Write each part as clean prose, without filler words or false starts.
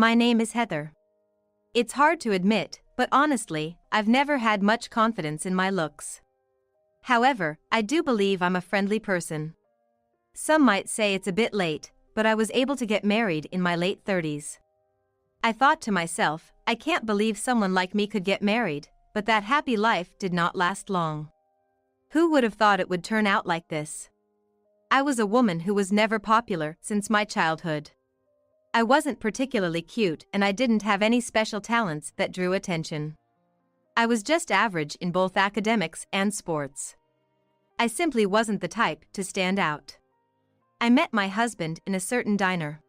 My name is Heather. It's hard to admit, but honestly, I've never had much confidence in my looks. However, I do believe I'm a friendly person. Some might say it's a bit late, but I was able to get married in my late 30s. I thought to myself, I can't believe someone like me could get married, but that happy life did not last long. Who would have thought it would turn out like this? I was a woman who was never popular since my childhood. I wasn't particularly cute and I didn't have any special talents that drew attention. I was just average in both academics and sports. I simply wasn't the type to stand out. I met my husband in a certain diner.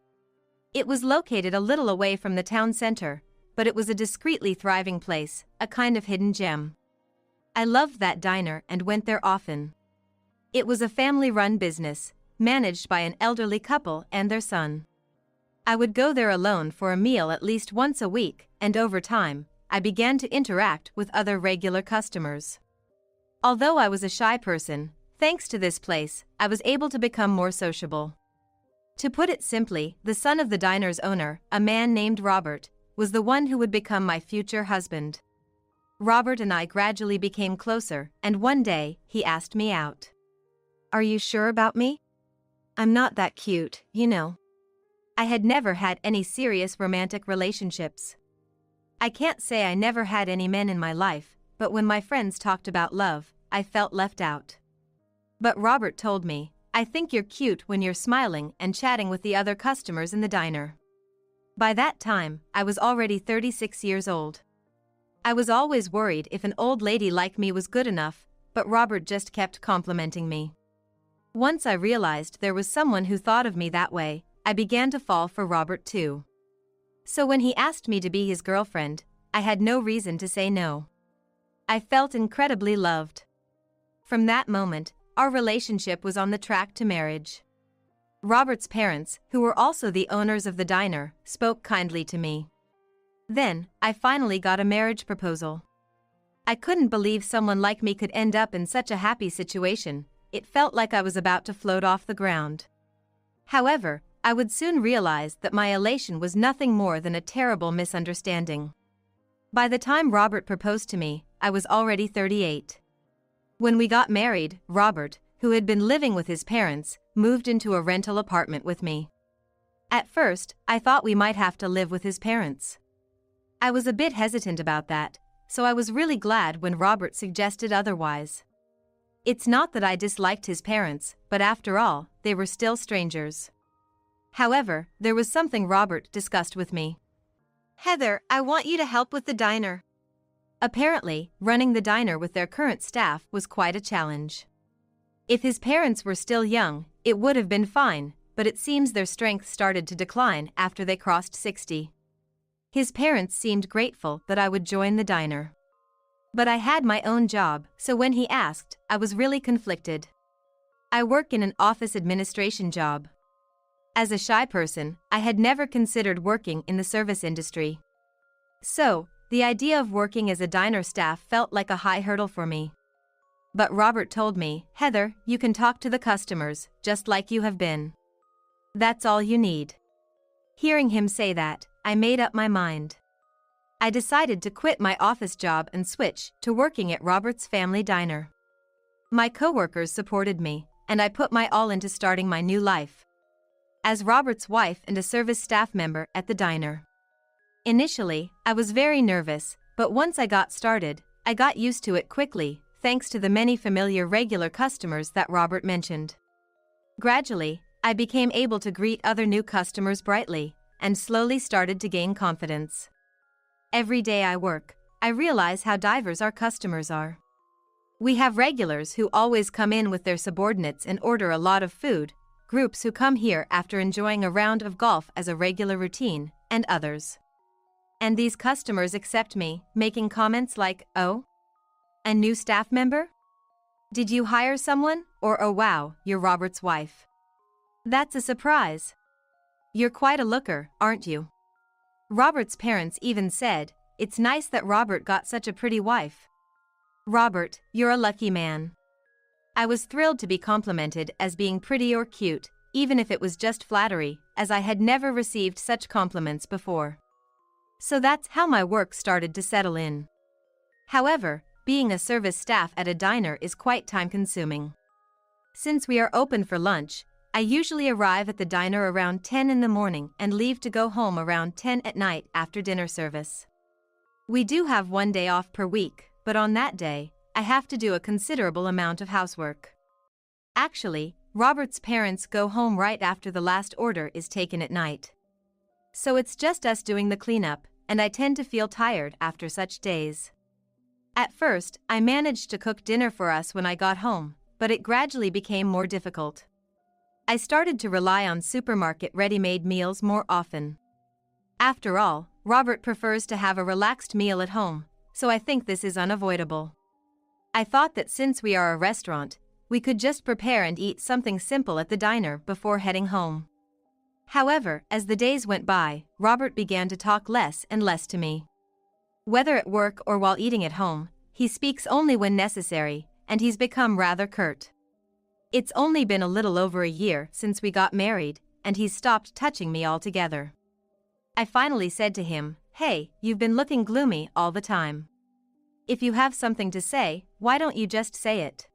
It was located a little away from the town center, but it was a discreetly thriving place, a kind of hidden gem. I loved that diner and went there often. It was a family-run business, managed by an elderly couple and their son. I would go there alone for a meal at least once a week, and over time, I began to interact with other regular customers. Although I was a shy person, thanks to this place, I was able to become more sociable. To put it simply, the son of the diner's owner, a man named Robert, was the one who would become my future husband. Robert and I gradually became closer, and one day, he asked me out. "Are you sure about me? I'm not that cute, you know." I had never had any serious romantic relationships. I can't say I never had any men in my life, but when my friends talked about love, I felt left out. But Robert told me, "I think you're cute when you're smiling and chatting with the other customers in the diner." By that time, I was already 36 years old. I was always worried if an old lady like me was good enough, but Robert just kept complimenting me. Once I realized there was someone who thought of me that way, I began to fall for Robert too. So when he asked me to be his girlfriend, I had no reason to say no. I felt incredibly loved. From that moment, our relationship was on the track to marriage. Robert's parents, who were also the owners of the diner, spoke kindly to me. Then, I finally got a marriage proposal. I couldn't believe someone like me could end up in such a happy situation. It felt like I was about to float off the ground. However, I would soon realize that my elation was nothing more than a terrible misunderstanding. By the time Robert proposed to me, I was already 38. When we got married, Robert, who had been living with his parents, moved into a rental apartment with me. At first, I thought we might have to live with his parents. I was a bit hesitant about that, so I was really glad when Robert suggested otherwise. It's not that I disliked his parents, but after all, they were still strangers. However, there was something Robert discussed with me. "Heather, I want you to help with the diner." Apparently, running the diner with their current staff was quite a challenge. If his parents were still young, it would have been fine, but it seems their strength started to decline after they crossed 60. His parents seemed grateful that I would join the diner. But I had my own job, so when he asked, I was really conflicted. I work in an office administration job. As a shy person, I had never considered working in the service industry. So, the idea of working as a diner staff felt like a high hurdle for me. But Robert told me, "Heather, you can talk to the customers, just like you have been. That's all you need." Hearing him say that, I made up my mind. I decided to quit my office job and switch to working at Robert's family diner. My coworkers supported me, and I put my all into starting my new life as Robert's wife and a service staff member at the diner. Initially, I was very nervous, but once I got started, I got used to it quickly, thanks to the many familiar regular customers that Robert mentioned. Gradually, I became able to greet other new customers brightly, and slowly started to gain confidence. Every day I work, I realize how diverse our customers are. We have regulars who always come in with their subordinates and order a lot of food, groups who come here after enjoying a round of golf as a regular routine, and others. And these customers accept me, making comments like, "Oh? A new staff member? Did you hire someone?" Or, "Oh wow, you're Robert's wife. That's a surprise. You're quite a looker, aren't you?" Robert's parents even said, "It's nice that Robert got such a pretty wife. Robert, you're a lucky man." I was thrilled to be complimented as being pretty or cute, even if it was just flattery, as I had never received such compliments before. So that's how my work started to settle in. However, being a service staff at a diner is quite time-consuming. Since we are open for lunch, I usually arrive at the diner around 10 in the morning and leave to go home around 10 at night after dinner service. We do have one day off per week, but on that day, I have to do a considerable amount of housework. Actually, Robert's parents go home right after the last order is taken at night. So it's just us doing the cleanup, and I tend to feel tired after such days. At first, I managed to cook dinner for us when I got home, but it gradually became more difficult. I started to rely on supermarket ready-made meals more often. After all, Robert prefers to have a relaxed meal at home, so I think this is unavoidable. I thought that since we are a restaurant, we could just prepare and eat something simple at the diner before heading home. However, as the days went by, Robert began to talk less and less to me. Whether at work or while eating at home, he speaks only when necessary, and he's become rather curt. It's only been a little over a year since we got married, and he's stopped touching me altogether. I finally said to him, "Hey, you've been looking gloomy all the time. If you have something to say, why don't you just say it?"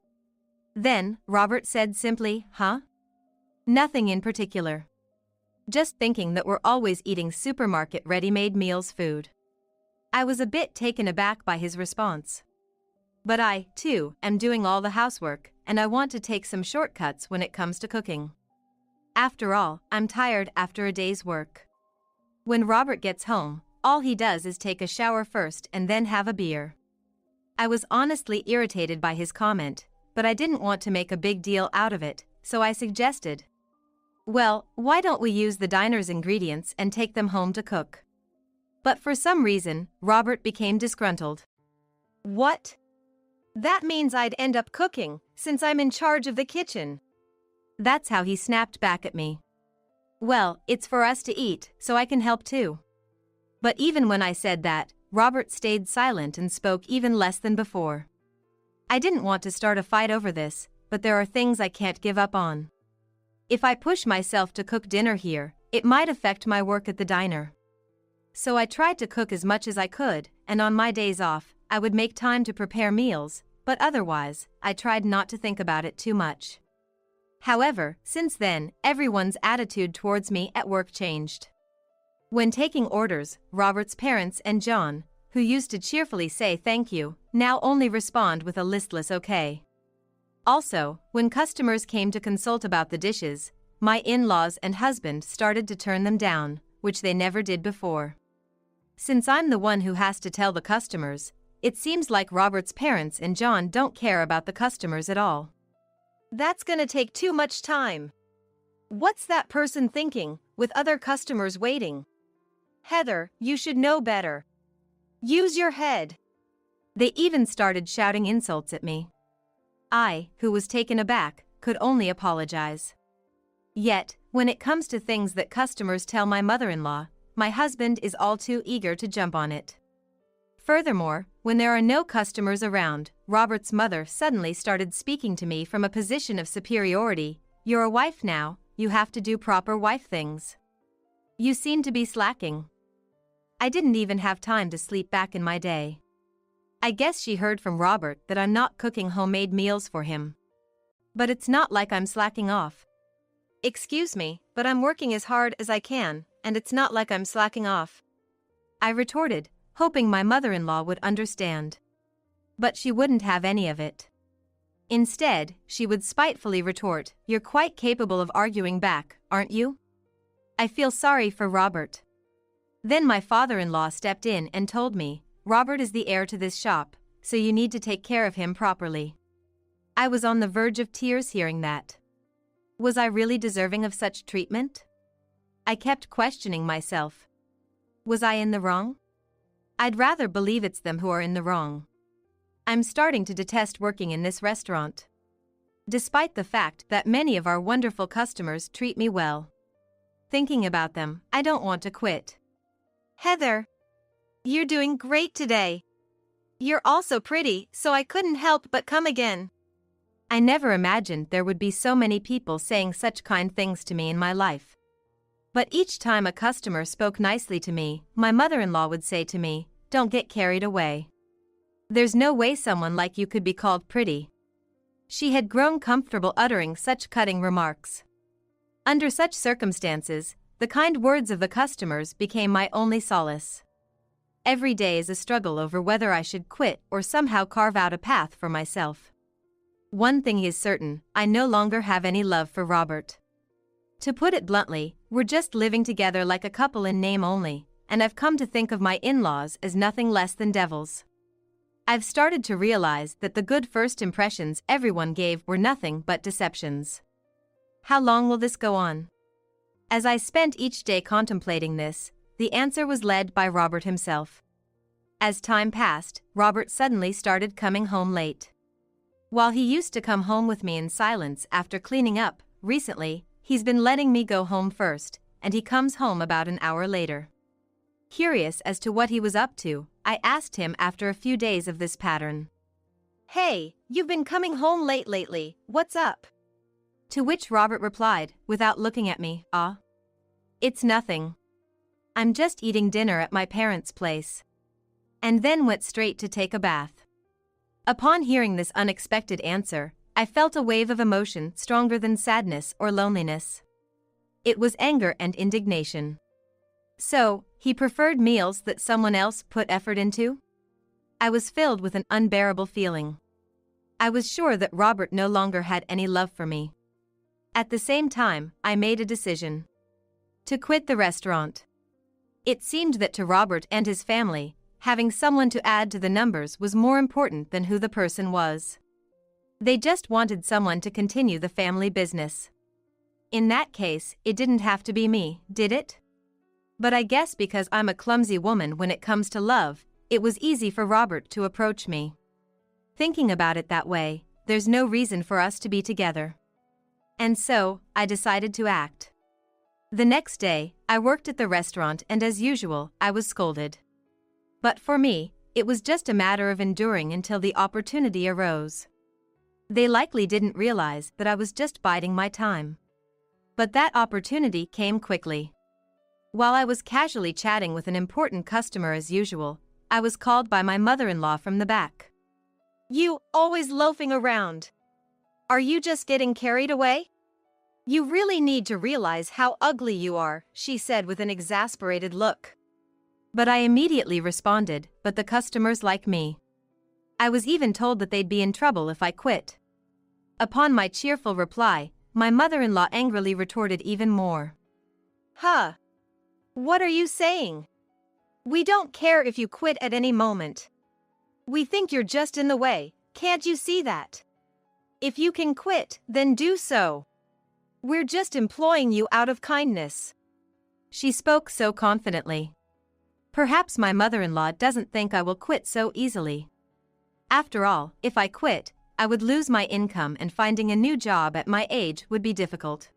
Then, Robert said simply, "Huh? Nothing in particular. Just thinking that we're always eating supermarket ready-made meals food." I was a bit taken aback by his response. But I, too, am doing all the housework, and I want to take some shortcuts when it comes to cooking. After all, I'm tired after a day's work. When Robert gets home, all he does is take a shower first and then have a beer. I was honestly irritated by his comment, but I didn't want to make a big deal out of it, so I suggested, "Well, why don't we use the diner's ingredients and take them home to cook?" But for some reason, Robert became disgruntled. "What? That means I'd end up cooking, since I'm in charge of the kitchen." That's how he snapped back at me. "Well, it's for us to eat, so I can help too." But even when I said that, Robert stayed silent and spoke even less than before. I didn't want to start a fight over this, but there are things I can't give up on. If I push myself to cook dinner here, it might affect my work at the diner. So I tried to cook as much as I could, and on my days off, I would make time to prepare meals, but otherwise, I tried not to think about it too much. However, since then, everyone's attitude towards me at work changed. When taking orders, Robert's parents and John, who used to cheerfully say thank you, now only respond with a listless okay. Also, when customers came to consult about the dishes, my in-laws and husband started to turn them down, which they never did before. Since I'm the one who has to tell the customers, it seems like Robert's parents and John don't care about the customers at all. "That's gonna take too much time. What's that person thinking, with other customers waiting? Heather, you should know better. Use your head." They even started shouting insults at me. I, who was taken aback, could only apologize. Yet, when it comes to things that customers tell my mother-in-law, my husband is all too eager to jump on it. Furthermore, when there are no customers around, Robert's mother suddenly started speaking to me from a position of superiority. "You're a wife now, you have to do proper wife things. You seem to be slacking." I didn't even have time to sleep back in my day. I guess she heard from Robert that I'm not cooking homemade meals for him. But it's not like I'm slacking off. "Excuse me, but I'm working as hard as I can, and it's not like I'm slacking off," I retorted, hoping my mother-in-law would understand. But she wouldn't have any of it. Instead, she would spitefully retort, "You're quite capable of arguing back, aren't you?" I feel sorry for Robert. Then my father-in-law stepped in and told me, "Robert is the heir to this shop, so you need to take care of him properly." I was on the verge of tears hearing that. Was I really deserving of such treatment? I kept questioning myself. Was I in the wrong? I'd rather believe it's them who are in the wrong. I'm starting to detest working in this restaurant. Despite the fact that many of our wonderful customers treat me well. Thinking about them, I don't want to quit. "Heather, you're doing great today. You're also pretty, so I couldn't help but come again." I never imagined there would be so many people saying such kind things to me in my life. But each time a customer spoke nicely to me, my mother-in-law would say to me, "Don't get carried away. There's no way someone like you could be called pretty." She had grown comfortable uttering such cutting remarks. Under such circumstances, the kind words of the customers became my only solace. Every day is a struggle over whether I should quit or somehow carve out a path for myself. One thing is certain, I no longer have any love for Robert. To put it bluntly, we're just living together like a couple in name only, and I've come to think of my in-laws as nothing less than devils. I've started to realize that the good first impressions everyone gave were nothing but deceptions. How long will this go on? As I spent each day contemplating this, the answer was led by Robert himself. As time passed, Robert suddenly started coming home late. While he used to come home with me in silence after cleaning up, recently, he's been letting me go home first, and he comes home about an hour later. Curious as to what he was up to, I asked him after a few days of this pattern. "Hey, you've been coming home late lately, what's up?" To which Robert replied, without looking at me, "It's nothing. I'm just eating dinner at my parents' place." And then went straight to take a bath. Upon hearing this unexpected answer, I felt a wave of emotion stronger than sadness or loneliness. It was anger and indignation. So, he preferred meals that someone else put effort into? I was filled with an unbearable feeling. I was sure that Robert no longer had any love for me. At the same time, I made a decision to quit the restaurant. It seemed that to Robert and his family, having someone to add to the numbers was more important than who the person was. They just wanted someone to continue the family business. In that case, it didn't have to be me, did it? But I guess because I'm a clumsy woman when it comes to love, it was easy for Robert to approach me. Thinking about it that way, there's no reason for us to be together. And so, I decided to act. The next day, I worked at the restaurant and as usual, I was scolded. But for me, it was just a matter of enduring until the opportunity arose. They likely didn't realize that I was just biding my time. But that opportunity came quickly. While I was casually chatting with an important customer as usual, I was called by my mother-in-law from the back. "You, always loafing around. Are you just getting carried away? You really need to realize how ugly you are," she said with an exasperated look. But I immediately responded, "But the customers like me. I was even told that they'd be in trouble if I quit." Upon my cheerful reply, my mother-in-law angrily retorted even more. "Huh? What are you saying? We don't care if you quit at any moment. We think you're just in the way, can't you see that? If you can quit, then do so. We're just employing you out of kindness." She spoke so confidently. Perhaps my mother-in-law doesn't think I will quit so easily. After all, if I quit, I would lose my income and finding a new job at my age would be difficult.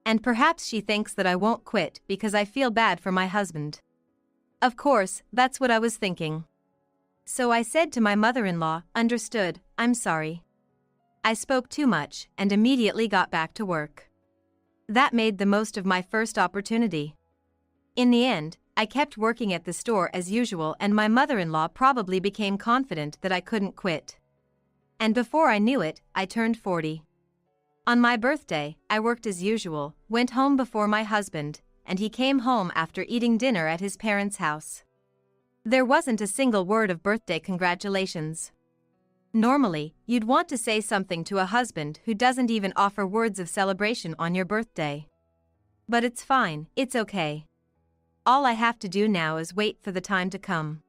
And perhaps she thinks that I won't quit because I feel bad for my husband. Of course, that's what I was thinking. So I said to my mother-in-law, "Understood, I'm sorry." I spoke too much and immediately got back to work. That made the most of my first opportunity. In the end, I kept working at the store as usual and my mother-in-law probably became confident that I couldn't quit. And before I knew it, I turned 40. On my birthday, I worked as usual, went home before my husband, and he came home after eating dinner at his parents' house. There wasn't a single word of birthday congratulations. Normally, you'd want to say something to a husband who doesn't even offer words of celebration on your birthday. But it's fine, it's okay. All I have to do now is wait for the time to come.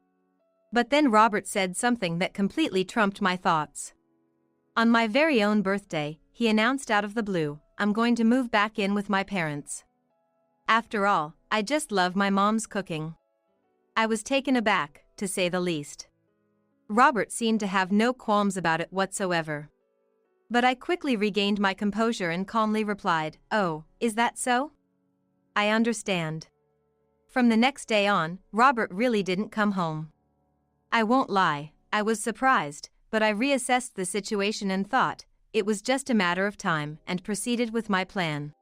But then Robert said something that completely trumped my thoughts. On my very own birthday, he announced out of the blue, "I'm going to move back in with my parents." After all, I just love my mom's cooking. I was taken aback, to say the least. Robert seemed to have no qualms about it whatsoever. But I quickly regained my composure and calmly replied, "Oh, is that so? I understand." From the next day on, Robert really didn't come home. I won't lie, I was surprised, but I reassessed the situation and thought, it was just a matter of time, and proceeded with my plan.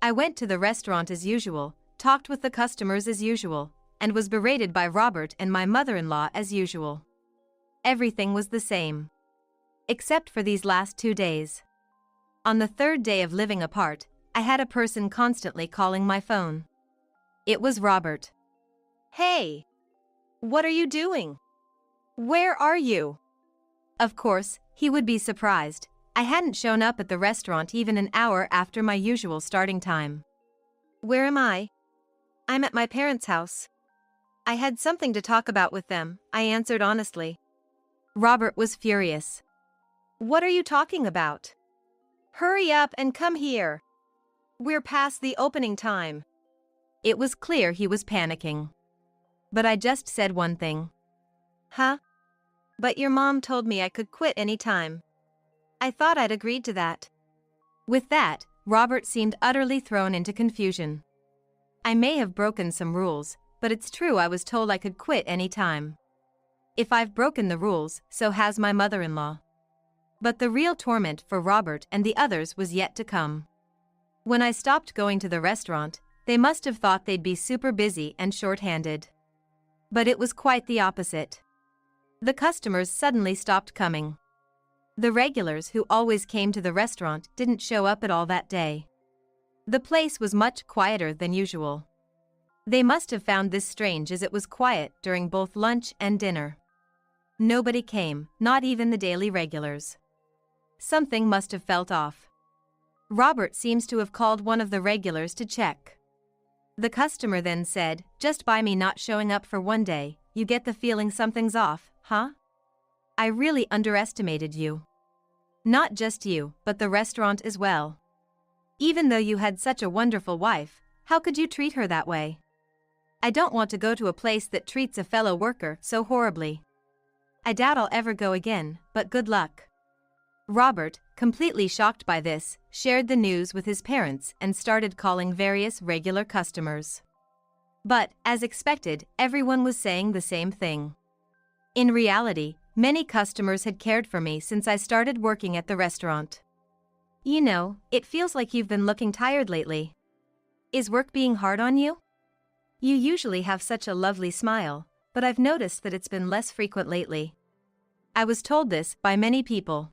I went to the restaurant as usual, talked with the customers as usual, and was berated by Robert and my mother-in-law as usual. Everything was the same. Except for these last 2 days. On the third day of living apart, I had a person constantly calling my phone. It was Robert. "Hey! What are you doing? Where are you?" Of course, he would be surprised. I hadn't shown up at the restaurant even an hour after my usual starting time. "Where am I?" "I'm at my parents' house." "I had something to talk about with them," I answered honestly. Robert was furious. "What are you talking about? Hurry up and come here. We're past the opening time." It was clear he was panicking. But I just said one thing. "Huh? But your mom told me I could quit any time. I thought I'd agreed to that." With that, Robert seemed utterly thrown into confusion. I may have broken some rules, but it's true I was told I could quit any time. If I've broken the rules, so has my mother-in-law. But the real torment for Robert and the others was yet to come. When I stopped going to the restaurant, they must have thought they'd be super busy and short-handed. But it was quite the opposite. The customers suddenly stopped coming. The regulars who always came to the restaurant didn't show up at all that day. The place was much quieter than usual. They must have found this strange as it was quiet during both lunch and dinner. Nobody came, not even the daily regulars. Something must have felt off. Robert seems to have called one of the regulars to check. The customer then said, "Just by me not showing up for one day, you get the feeling something's off, huh? I really underestimated you. Not just you, but the restaurant as well. Even though you had such a wonderful wife, how could you treat her that way? I don't want to go to a place that treats a fellow worker so horribly. I doubt I'll ever go again, but good luck." Robert, completely shocked by this, shared the news with his parents and started calling various regular customers. But, as expected, everyone was saying the same thing. In reality, many customers had cared for me since I started working at the restaurant. "You know, it feels like you've been looking tired lately. Is work being hard on you? You usually have such a lovely smile, but I've noticed that it's been less frequent lately." I was told this by many people.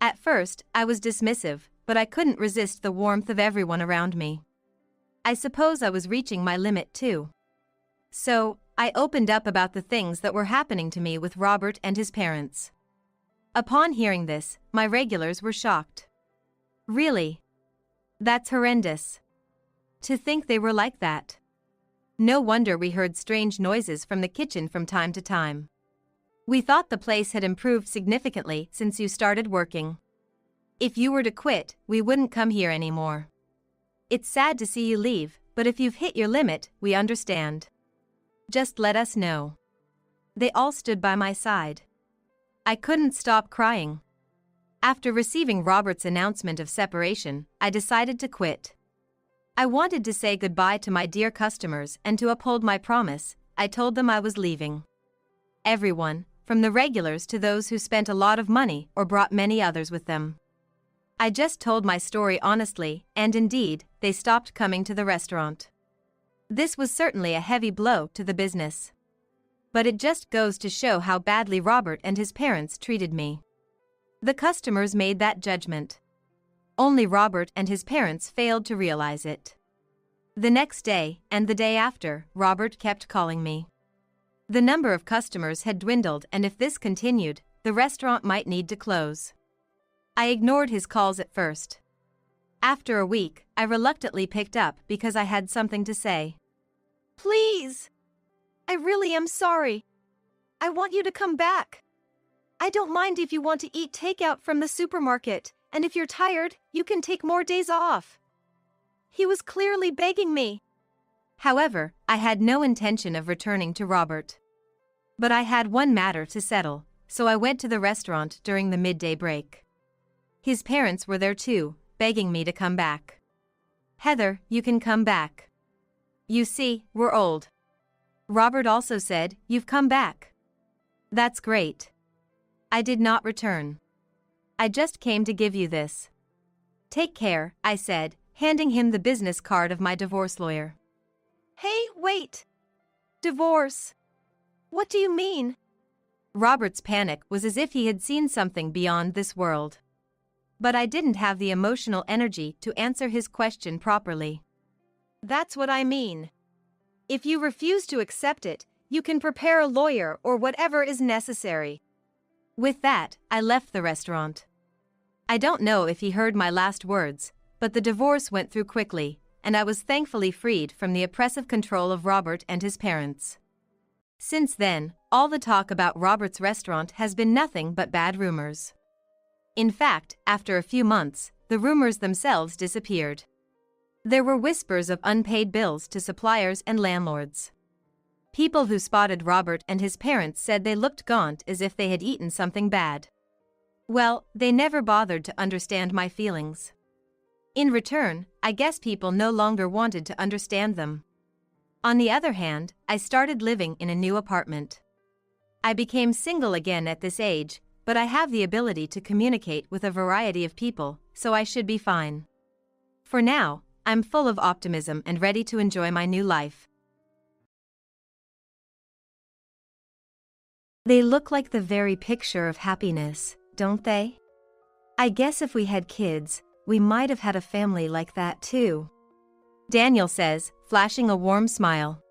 At first, I was dismissive, but I couldn't resist the warmth of everyone around me. I suppose I was reaching my limit too. So, I opened up about the things that were happening to me with Robert and his parents. Upon hearing this, my regulars were shocked. "Really? That's horrendous. To think they were like that. No wonder we heard strange noises from the kitchen from time to time. We thought the place had improved significantly since you started working. If you were to quit, we wouldn't come here anymore. It's sad to see you leave, but if you've hit your limit, we understand. Just let us know." They all stood by my side. I couldn't stop crying. After receiving Robert's announcement of separation, I decided to quit. I wanted to say goodbye to my dear customers and to uphold my promise. I told them I was leaving. Everyone, from the regulars to those who spent a lot of money or brought many others with them. I just told my story honestly, and indeed, they stopped coming to the restaurant. This was certainly a heavy blow to the business. But it just goes to show how badly Robert and his parents treated me. The customers made that judgment. Only Robert and his parents failed to realize it. The next day, and the day after, Robert kept calling me. The number of customers had dwindled, and if this continued, the restaurant might need to close. I ignored his calls at first. After a week, I reluctantly picked up because I had something to say. "Please! I really am sorry. I want you to come back. I don't mind if you want to eat takeout from the supermarket, and if you're tired, you can take more days off." He was clearly begging me. However, I had no intention of returning to Robert. But I had one matter to settle, so I went to the restaurant during the midday break. His parents were there too, begging me to come back. "Heather, you can come back. You see, we're old." Robert also said, "You've come back. That's great." I did not return. "I just came to give you this. Take care," I said, handing him the business card of my divorce lawyer. "Hey, wait! Divorce? What do you mean?" Robert's panic was as if he had seen something beyond this world. But I didn't have the emotional energy to answer his question properly. "That's what I mean. If you refuse to accept it, you can prepare a lawyer or whatever is necessary." With that, I left the restaurant. I don't know if he heard my last words, but the divorce went through quickly, and I was thankfully freed from the oppressive control of Robert and his parents. Since then, all the talk about Robert's restaurant has been nothing but bad rumors. In fact, after a few months, the rumors themselves disappeared. There were whispers of unpaid bills to suppliers and landlords. People who spotted Robert and his parents said they looked gaunt as if they had eaten something bad. Well, they never bothered to understand my feelings. In return, I guess people no longer wanted to understand them. On the other hand, I started living in a new apartment. I became single again at this age, but I have the ability to communicate with a variety of people, so I should be fine. For now, I'm full of optimism and ready to enjoy my new life. They look like the very picture of happiness, don't they? I guess if we had kids, we might have had a family like that too. Daniel says, flashing a warm smile.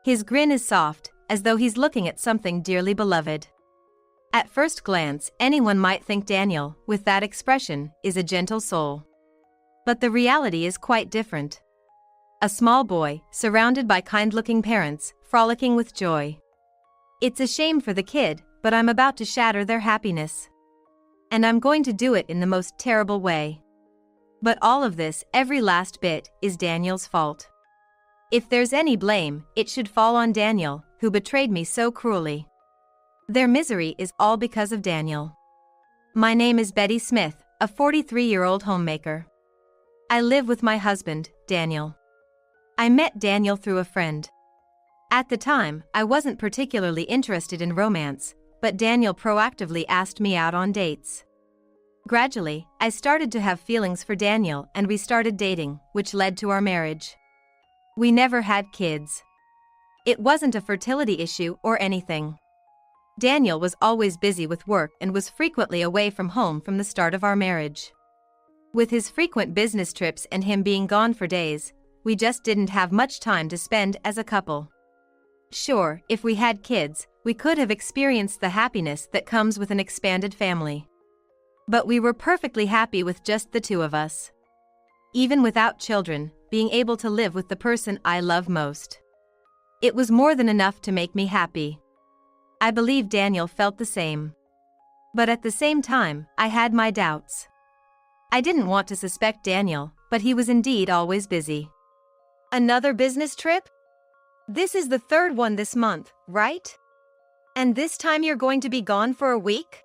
His grin is soft, as though he's looking at something dearly beloved. At first glance, anyone might think Daniel, with that expression, is a gentle soul. But the reality is quite different. A small boy, surrounded by kind-looking parents, frolicking with joy. It's a shame for the kid, but I'm about to shatter their happiness. And I'm going to do it in the most terrible way. But all of this, every last bit, is Daniel's fault. If there's any blame, it should fall on Daniel, who betrayed me so cruelly. Their misery is all because of Daniel. My name is Betty Smith, a 43-year-old homemaker. I live with my husband, Daniel. I met Daniel through a friend. At the time, I wasn't particularly interested in romance, but Daniel proactively asked me out on dates. Gradually, I started to have feelings for Daniel and we started dating, which led to our marriage. We never had kids. It wasn't a fertility issue or anything. Daniel was always busy with work and was frequently away from home from the start of our marriage. With his frequent business trips and him being gone for days, we just didn't have much time to spend as a couple. Sure, if we had kids, we could have experienced the happiness that comes with an expanded family. But we were perfectly happy with just the two of us. Even without children, being able to live with the person I love most. It was more than enough to make me happy. I believe Daniel felt the same. But at the same time, I had my doubts. I didn't want to suspect Daniel, but he was indeed always busy. Another business trip? This is the third one this month, right? And this time you're going to be gone for a week?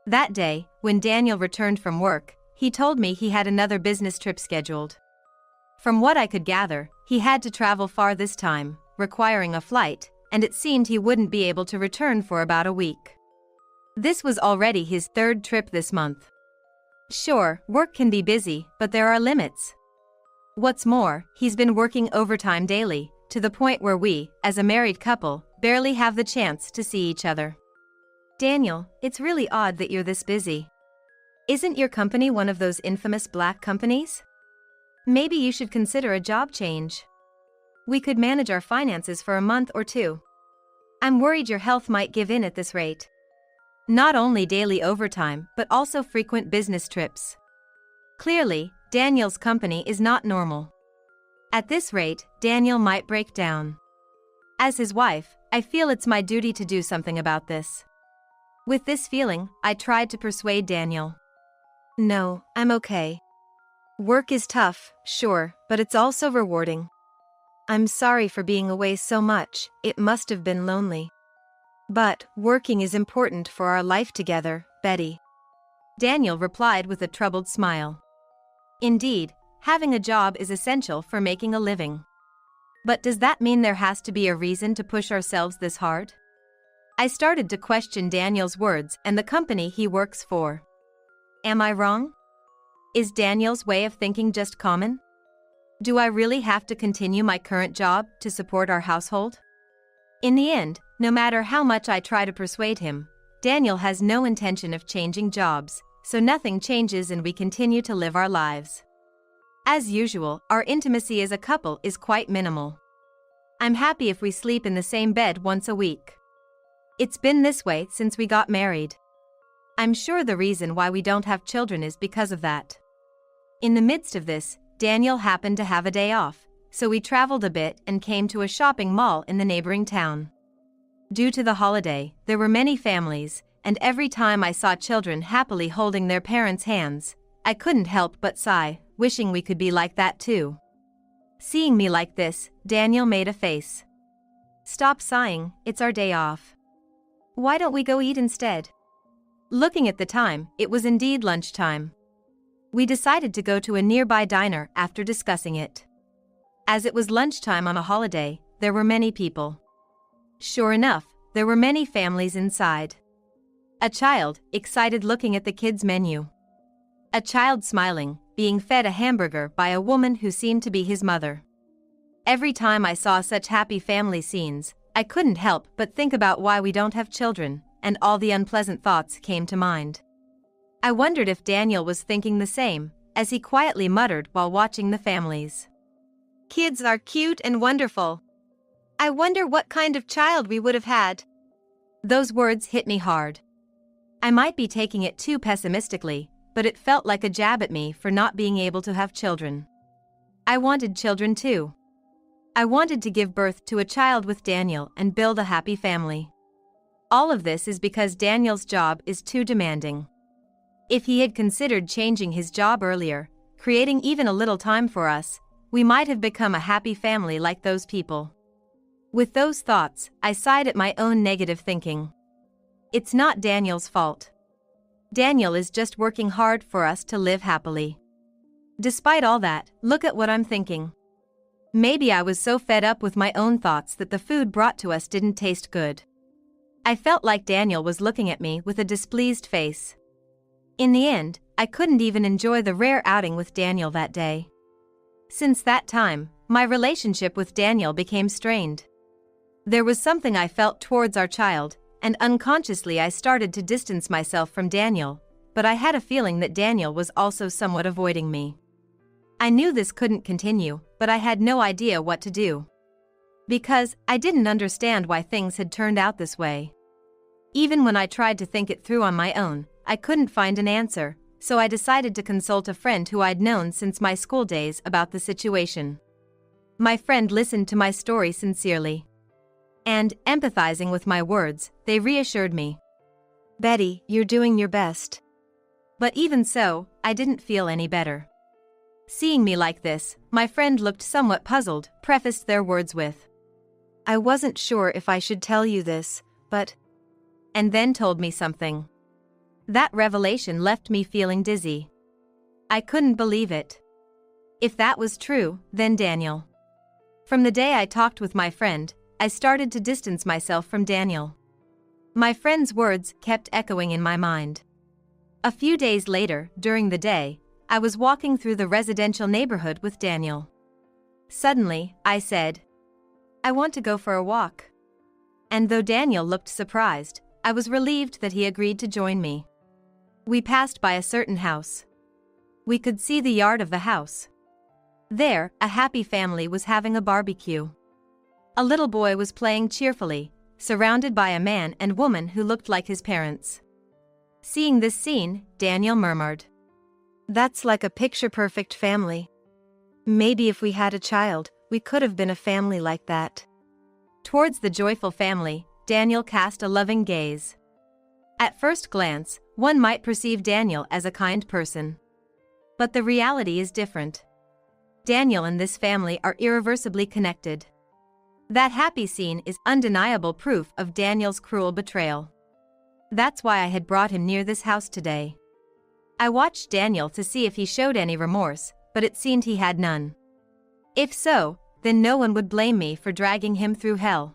That day, when Daniel returned from work, he told me he had another business trip scheduled. From what I could gather, he had to travel far this time, requiring a flight, and it seemed he wouldn't be able to return for about a week. This was already his third trip this month. Sure, work can be busy, but there are limits. What's more, he's been working overtime daily, to the point where we, as a married couple, barely have the chance to see each other. Daniel, it's really odd that you're this busy. Isn't your company one of those infamous black companies? Maybe you should consider a job change. We could manage our finances for a month or two. I'm worried your health might give in at this rate. Not only daily overtime, but also frequent business trips. Clearly, Daniel's company is not normal. At this rate, Daniel might break down. As his wife, I feel it's my duty to do something about this. With this feeling, I tried to persuade Daniel. No, I'm okay. Work is tough, sure, but it's also rewarding. I'm sorry for being away so much, it must have been lonely. But, working is important for our life together, Betty. Daniel replied with a troubled smile. Indeed, having a job is essential for making a living. But does that mean there has to be a reason to push ourselves this hard? I started to question Daniel's words and the company he works for. Am I wrong? Is Daniel's way of thinking just common? Do I really have to continue my current job to support our household? In the end, no matter how much I try to persuade him, Daniel has no intention of changing jobs, so nothing changes and we continue to live our lives. As usual, our intimacy as a couple is quite minimal. I'm happy if we sleep in the same bed once a week. It's been this way since we got married. I'm sure the reason why we don't have children is because of that. In the midst of this, Daniel happened to have a day off, so we traveled a bit and came to a shopping mall in the neighboring town. Due to the holiday, there were many families, and every time I saw children happily holding their parents' hands, I couldn't help but sigh, wishing we could be like that too. Seeing me like this, Daniel made a face. Stop sighing, it's our day off. Why don't we go eat instead? Looking at the time, it was indeed lunchtime. We decided to go to a nearby diner after discussing it. As it was lunchtime on a holiday, there were many people. Sure enough, there were many families inside. A child, excited looking at the kids' menu. A child smiling, being fed a hamburger by a woman who seemed to be his mother. Every time I saw such happy family scenes, I couldn't help but think about why we don't have children, and all the unpleasant thoughts came to mind. I wondered if Daniel was thinking the same, as he quietly muttered while watching the families. Kids are cute and wonderful. I wonder what kind of child we would have had. Those words hit me hard. I might be taking it too pessimistically, but it felt like a jab at me for not being able to have children. I wanted children too. I wanted to give birth to a child with Daniel and build a happy family. All of this is because Daniel's job is too demanding. If he had considered changing his job earlier, creating even a little time for us, we might have become a happy family like those people. With those thoughts, I sighed at my own negative thinking. It's not Daniel's fault. Daniel is just working hard for us to live happily. Despite all that, look at what I'm thinking. Maybe I was so fed up with my own thoughts that the food brought to us didn't taste good. I felt like Daniel was looking at me with a displeased face. In the end, I couldn't even enjoy the rare outing with Daniel that day. Since that time, my relationship with Daniel became strained. There was something I felt towards our child, and unconsciously I started to distance myself from Daniel, but I had a feeling that Daniel was also somewhat avoiding me. I knew this couldn't continue, but I had no idea what to do. Because I didn't understand why things had turned out this way. Even when I tried to think it through on my own, I couldn't find an answer, so I decided to consult a friend who I'd known since my school days about the situation. My friend listened to my story sincerely. And, empathizing with my words, they reassured me. Betty, you're doing your best. But even so, I didn't feel any better. Seeing me like this, my friend looked somewhat puzzled, prefaced their words with, I wasn't sure if I should tell you this, but... and then told me something. That revelation left me feeling dizzy. I couldn't believe it. If that was true, then Daniel. From the day I talked with my friend, I started to distance myself from Daniel. My friend's words kept echoing in my mind. A few days later, during the day, I was walking through the residential neighborhood with Daniel. Suddenly, I said, I want to go for a walk. And though Daniel looked surprised, I was relieved that he agreed to join me. We passed by a certain house. We could see the yard of the house. There, a happy family was having a barbecue. A little boy was playing cheerfully, surrounded by a man and woman who looked like his parents. Seeing this scene, Daniel murmured, That's like a picture-perfect family. Maybe if we had a child, we could have been a family like that. Towards the joyful family, Daniel cast a loving gaze. At first glance, one might perceive Daniel as a kind person. But the reality is different. Daniel and this family are irreversibly connected. That happy scene is undeniable proof of Daniel's cruel betrayal. That's why I had brought him near this house today. I watched Daniel to see if he showed any remorse, but it seemed he had none. If so, then no one would blame me for dragging him through hell.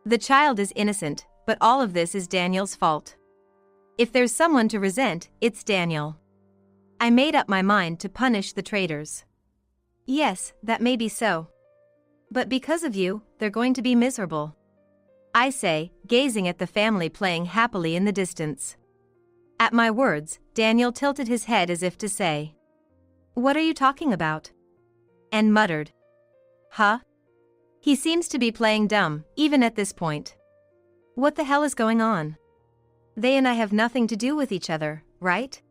The child is innocent, but all of this is Daniel's fault. If there's someone to resent, it's Daniel. I made up my mind to punish the traitors. Yes, that may be so. But because of you, they're going to be miserable, I say, gazing at the family playing happily in the distance. At my words, Daniel tilted his head as if to say, "What are you talking about?" and muttered, "Huh?" He seems to be playing dumb, even at this point. What the hell is going on? They and I have nothing to do with each other, right?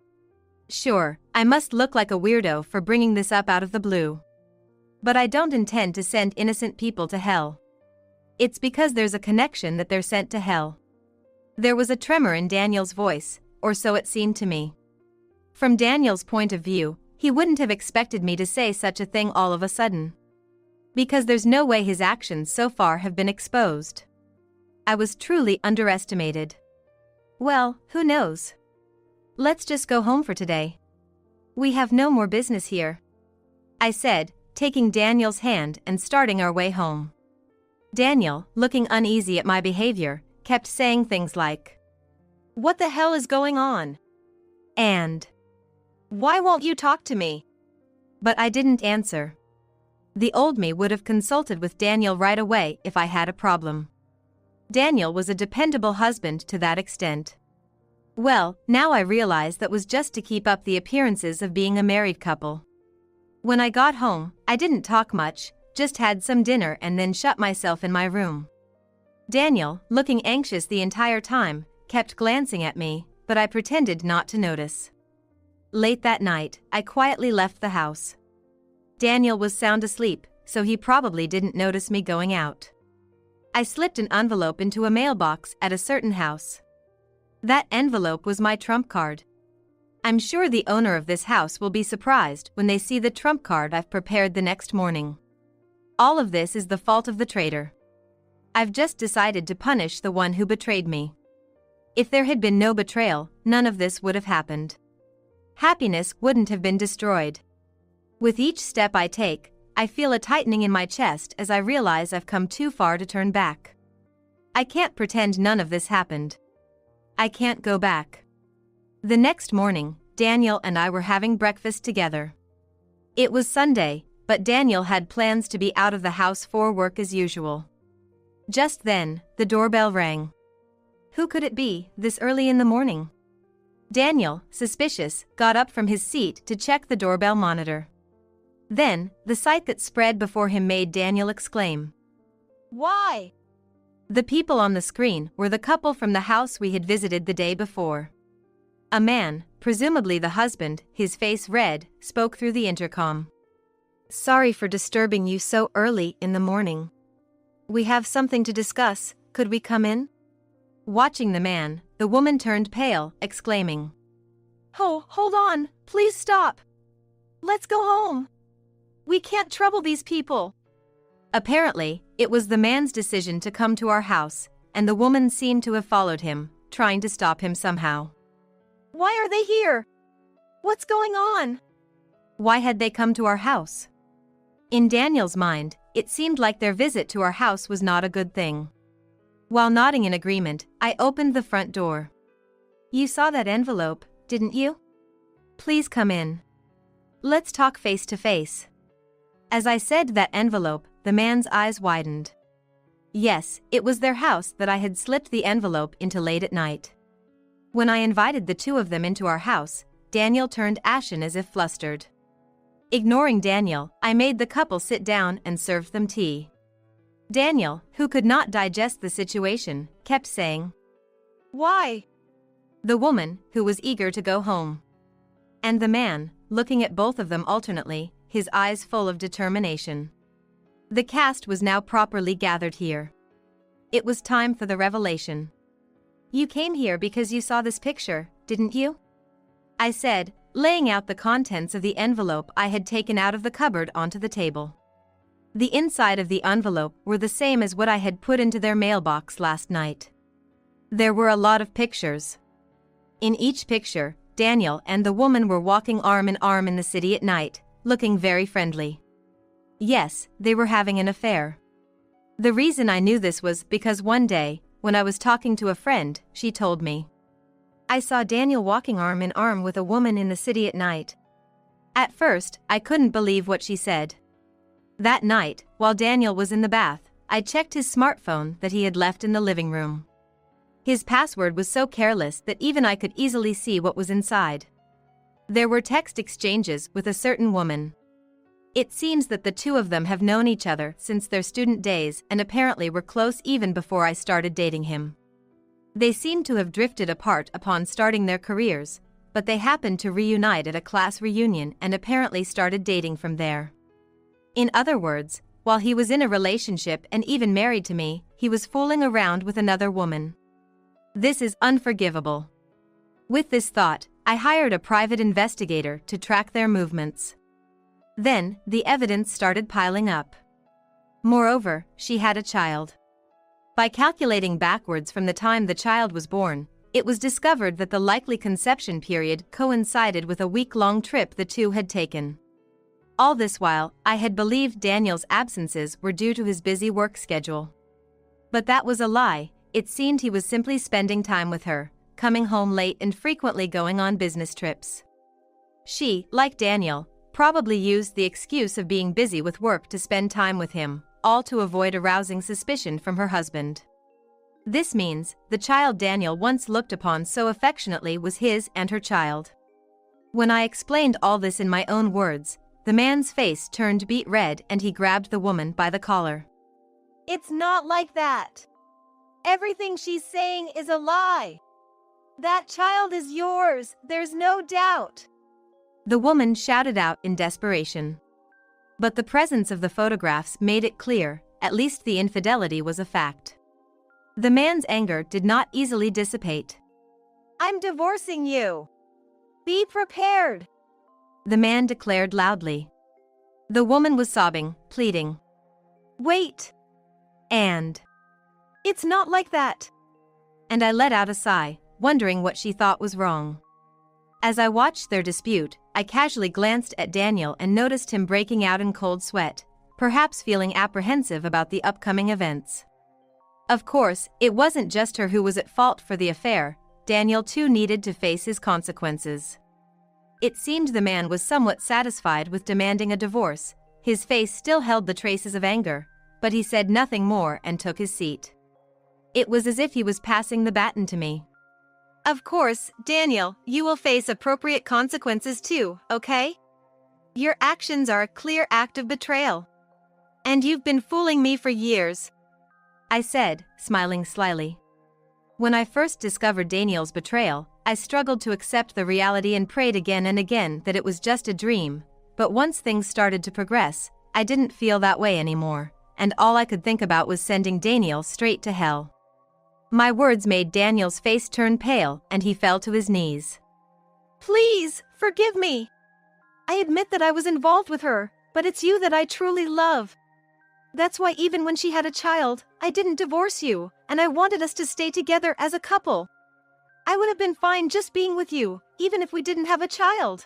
Sure, I must look like a weirdo for bringing this up out of the blue. But I don't intend to send innocent people to hell. It's because there's a connection that they're sent to hell. There was a tremor in Daniel's voice, or so it seemed to me. From Daniel's point of view, he wouldn't have expected me to say such a thing all of a sudden. Because there's no way his actions so far have been exposed. I was truly underestimated. Well, who knows? Let's just go home for today. We have no more business here, I said, taking Daniel's hand and starting our way home. Daniel, looking uneasy at my behavior, kept saying things like, "What the hell is going on?" and "Why won't you talk to me?" But I didn't answer. The old me would have consulted with Daniel right away if I had a problem. Daniel was a dependable husband to that extent. Well, now I realize that was just to keep up the appearances of being a married couple. When I got home, I didn't talk much, just had some dinner and then shut myself in my room. Daniel, looking anxious the entire time, kept glancing at me, but I pretended not to notice. Late that night, I quietly left the house. Daniel was sound asleep, so he probably didn't notice me going out. I slipped an envelope into a mailbox at a certain house. That envelope was my trump card. I'm sure the owner of this house will be surprised when they see the trump card I've prepared the next morning. All of this is the fault of the traitor. I've just decided to punish the one who betrayed me. If there had been no betrayal, none of this would have happened. Happiness wouldn't have been destroyed. With each step I take, I feel a tightening in my chest as I realize I've come too far to turn back. I can't pretend none of this happened. I can't go back. The next morning, Daniel and I were having breakfast together. It was Sunday, but Daniel had plans to be out of the house for work as usual. Just then, the doorbell rang. Who could it be, this early in the morning? Daniel, suspicious, got up from his seat to check the doorbell monitor. Then, the sight that spread before him made Daniel exclaim, "Why?" The people on the screen were the couple from the house we had visited the day before. A man, presumably the husband, his face red, spoke through the intercom. "Sorry for disturbing you so early in the morning. We have something to discuss, could we come in?" Watching the man, the woman turned pale, exclaiming, "Oh, hold on, please stop. Let's go home. We can't trouble these people." Apparently, it was the man's decision to come to our house, and the woman seemed to have followed him, trying to stop him somehow. "Why are they here? What's going on?" Why had they come to our house? In Daniel's mind, it seemed like their visit to our house was not a good thing. While nodding in agreement, I opened the front door. "You saw that envelope, didn't you? Please come in. Let's talk face to face." As I said that envelope, the man's eyes widened. Yes, it was their house that I had slipped the envelope into late at night. When I invited the two of them into our house, Daniel turned ashen as if flustered. Ignoring Daniel, I made the couple sit down and served them tea. Daniel, who could not digest the situation, kept saying, "Why?" The woman, who was eager to go home. And the man, looking at both of them alternately, his eyes full of determination. The cast was now properly gathered here. It was time for the revelation. "You came here because you saw this picture, didn't you?" I said, laying out the contents of the envelope I had taken out of the cupboard onto the table. The inside of the envelope were the same as what I had put into their mailbox last night. There were a lot of pictures. In each picture, Daniel and the woman were walking arm in arm in the city at night, looking very friendly. Yes, they were having an affair. The reason I knew this was because one day, when I was talking to a friend, she told me, "I saw Daniel walking arm in arm with a woman in the city at night." At first, I couldn't believe what she said. That night, while Daniel was in the bath, I checked his smartphone that he had left in the living room. His password was so careless that even I could easily see what was inside. There were text exchanges with a certain woman. It seems that the two of them have known each other since their student days and apparently were close even before I started dating him. They seem to have drifted apart upon starting their careers, but they happened to reunite at a class reunion and apparently started dating from there. In other words, while he was in a relationship and even married to me, he was fooling around with another woman. This is unforgivable. With this thought, I hired a private investigator to track their movements. Then, the evidence started piling up. Moreover, she had a child. By calculating backwards from the time the child was born, it was discovered that the likely conception period coincided with a week-long trip the two had taken. All this while, I had believed Daniel's absences were due to his busy work schedule. But that was a lie. It seemed he was simply spending time with her, coming home late and frequently going on business trips. She, like Daniel, probably used the excuse of being busy with work to spend time with him, all to avoid arousing suspicion from her husband. This means, the child Daniel once looked upon so affectionately was his and her child. When I explained all this in my own words, the man's face turned beet red and he grabbed the woman by the collar. It's not like that. Everything she's saying is a lie. That child is yours, there's no doubt. The woman shouted out in desperation. But the presence of the photographs made it clear, at least the infidelity was a fact. The man's anger did not easily dissipate. I'm divorcing you. Be prepared, the man declared loudly. The woman was sobbing, pleading. Wait. And it's not like that. And I let out a sigh, wondering what she thought was wrong. As I watched their dispute, I casually glanced at Daniel and noticed him breaking out in cold sweat, perhaps feeling apprehensive about the upcoming events. Of course, it wasn't just her who was at fault for the affair. Daniel too needed to face his consequences. It seemed the man was somewhat satisfied with demanding a divorce. His face still held the traces of anger, but he said nothing more and took his seat. It was as if he was passing the baton to me. Of course, Daniel, you will face appropriate consequences too, okay? Your actions are a clear act of betrayal. And you've been fooling me for years, I said, smiling slyly. When I first discovered Daniel's betrayal, I struggled to accept the reality and prayed again and again that it was just a dream, but once things started to progress, I didn't feel that way anymore, and all I could think about was sending Daniel straight to hell. My words made Daniel's face turn pale and he fell to his knees. Please, forgive me. I admit that I was involved with her, but it's you that I truly love. That's why even when she had a child, I didn't divorce you, and I wanted us to stay together as a couple. I would have been fine just being with you, even if we didn't have a child.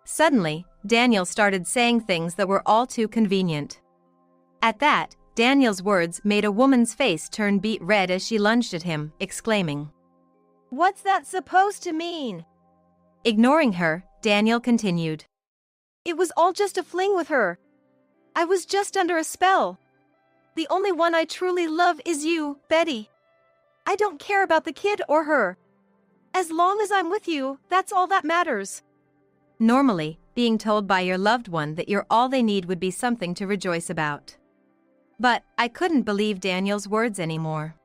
Suddenly, Daniel started saying things that were all too convenient. At that, Daniel's words made a woman's face turn beet red as she lunged at him, exclaiming, "What's that supposed to mean?" Ignoring her, Daniel continued, "It was all just a fling with her. I was just under a spell. The only one I truly love is you, Betty. I don't care about the kid or her. As long as I'm with you, that's all that matters." Normally, being told by your loved one that you're all they need would be something to rejoice about. But I couldn't believe Daniel's words anymore.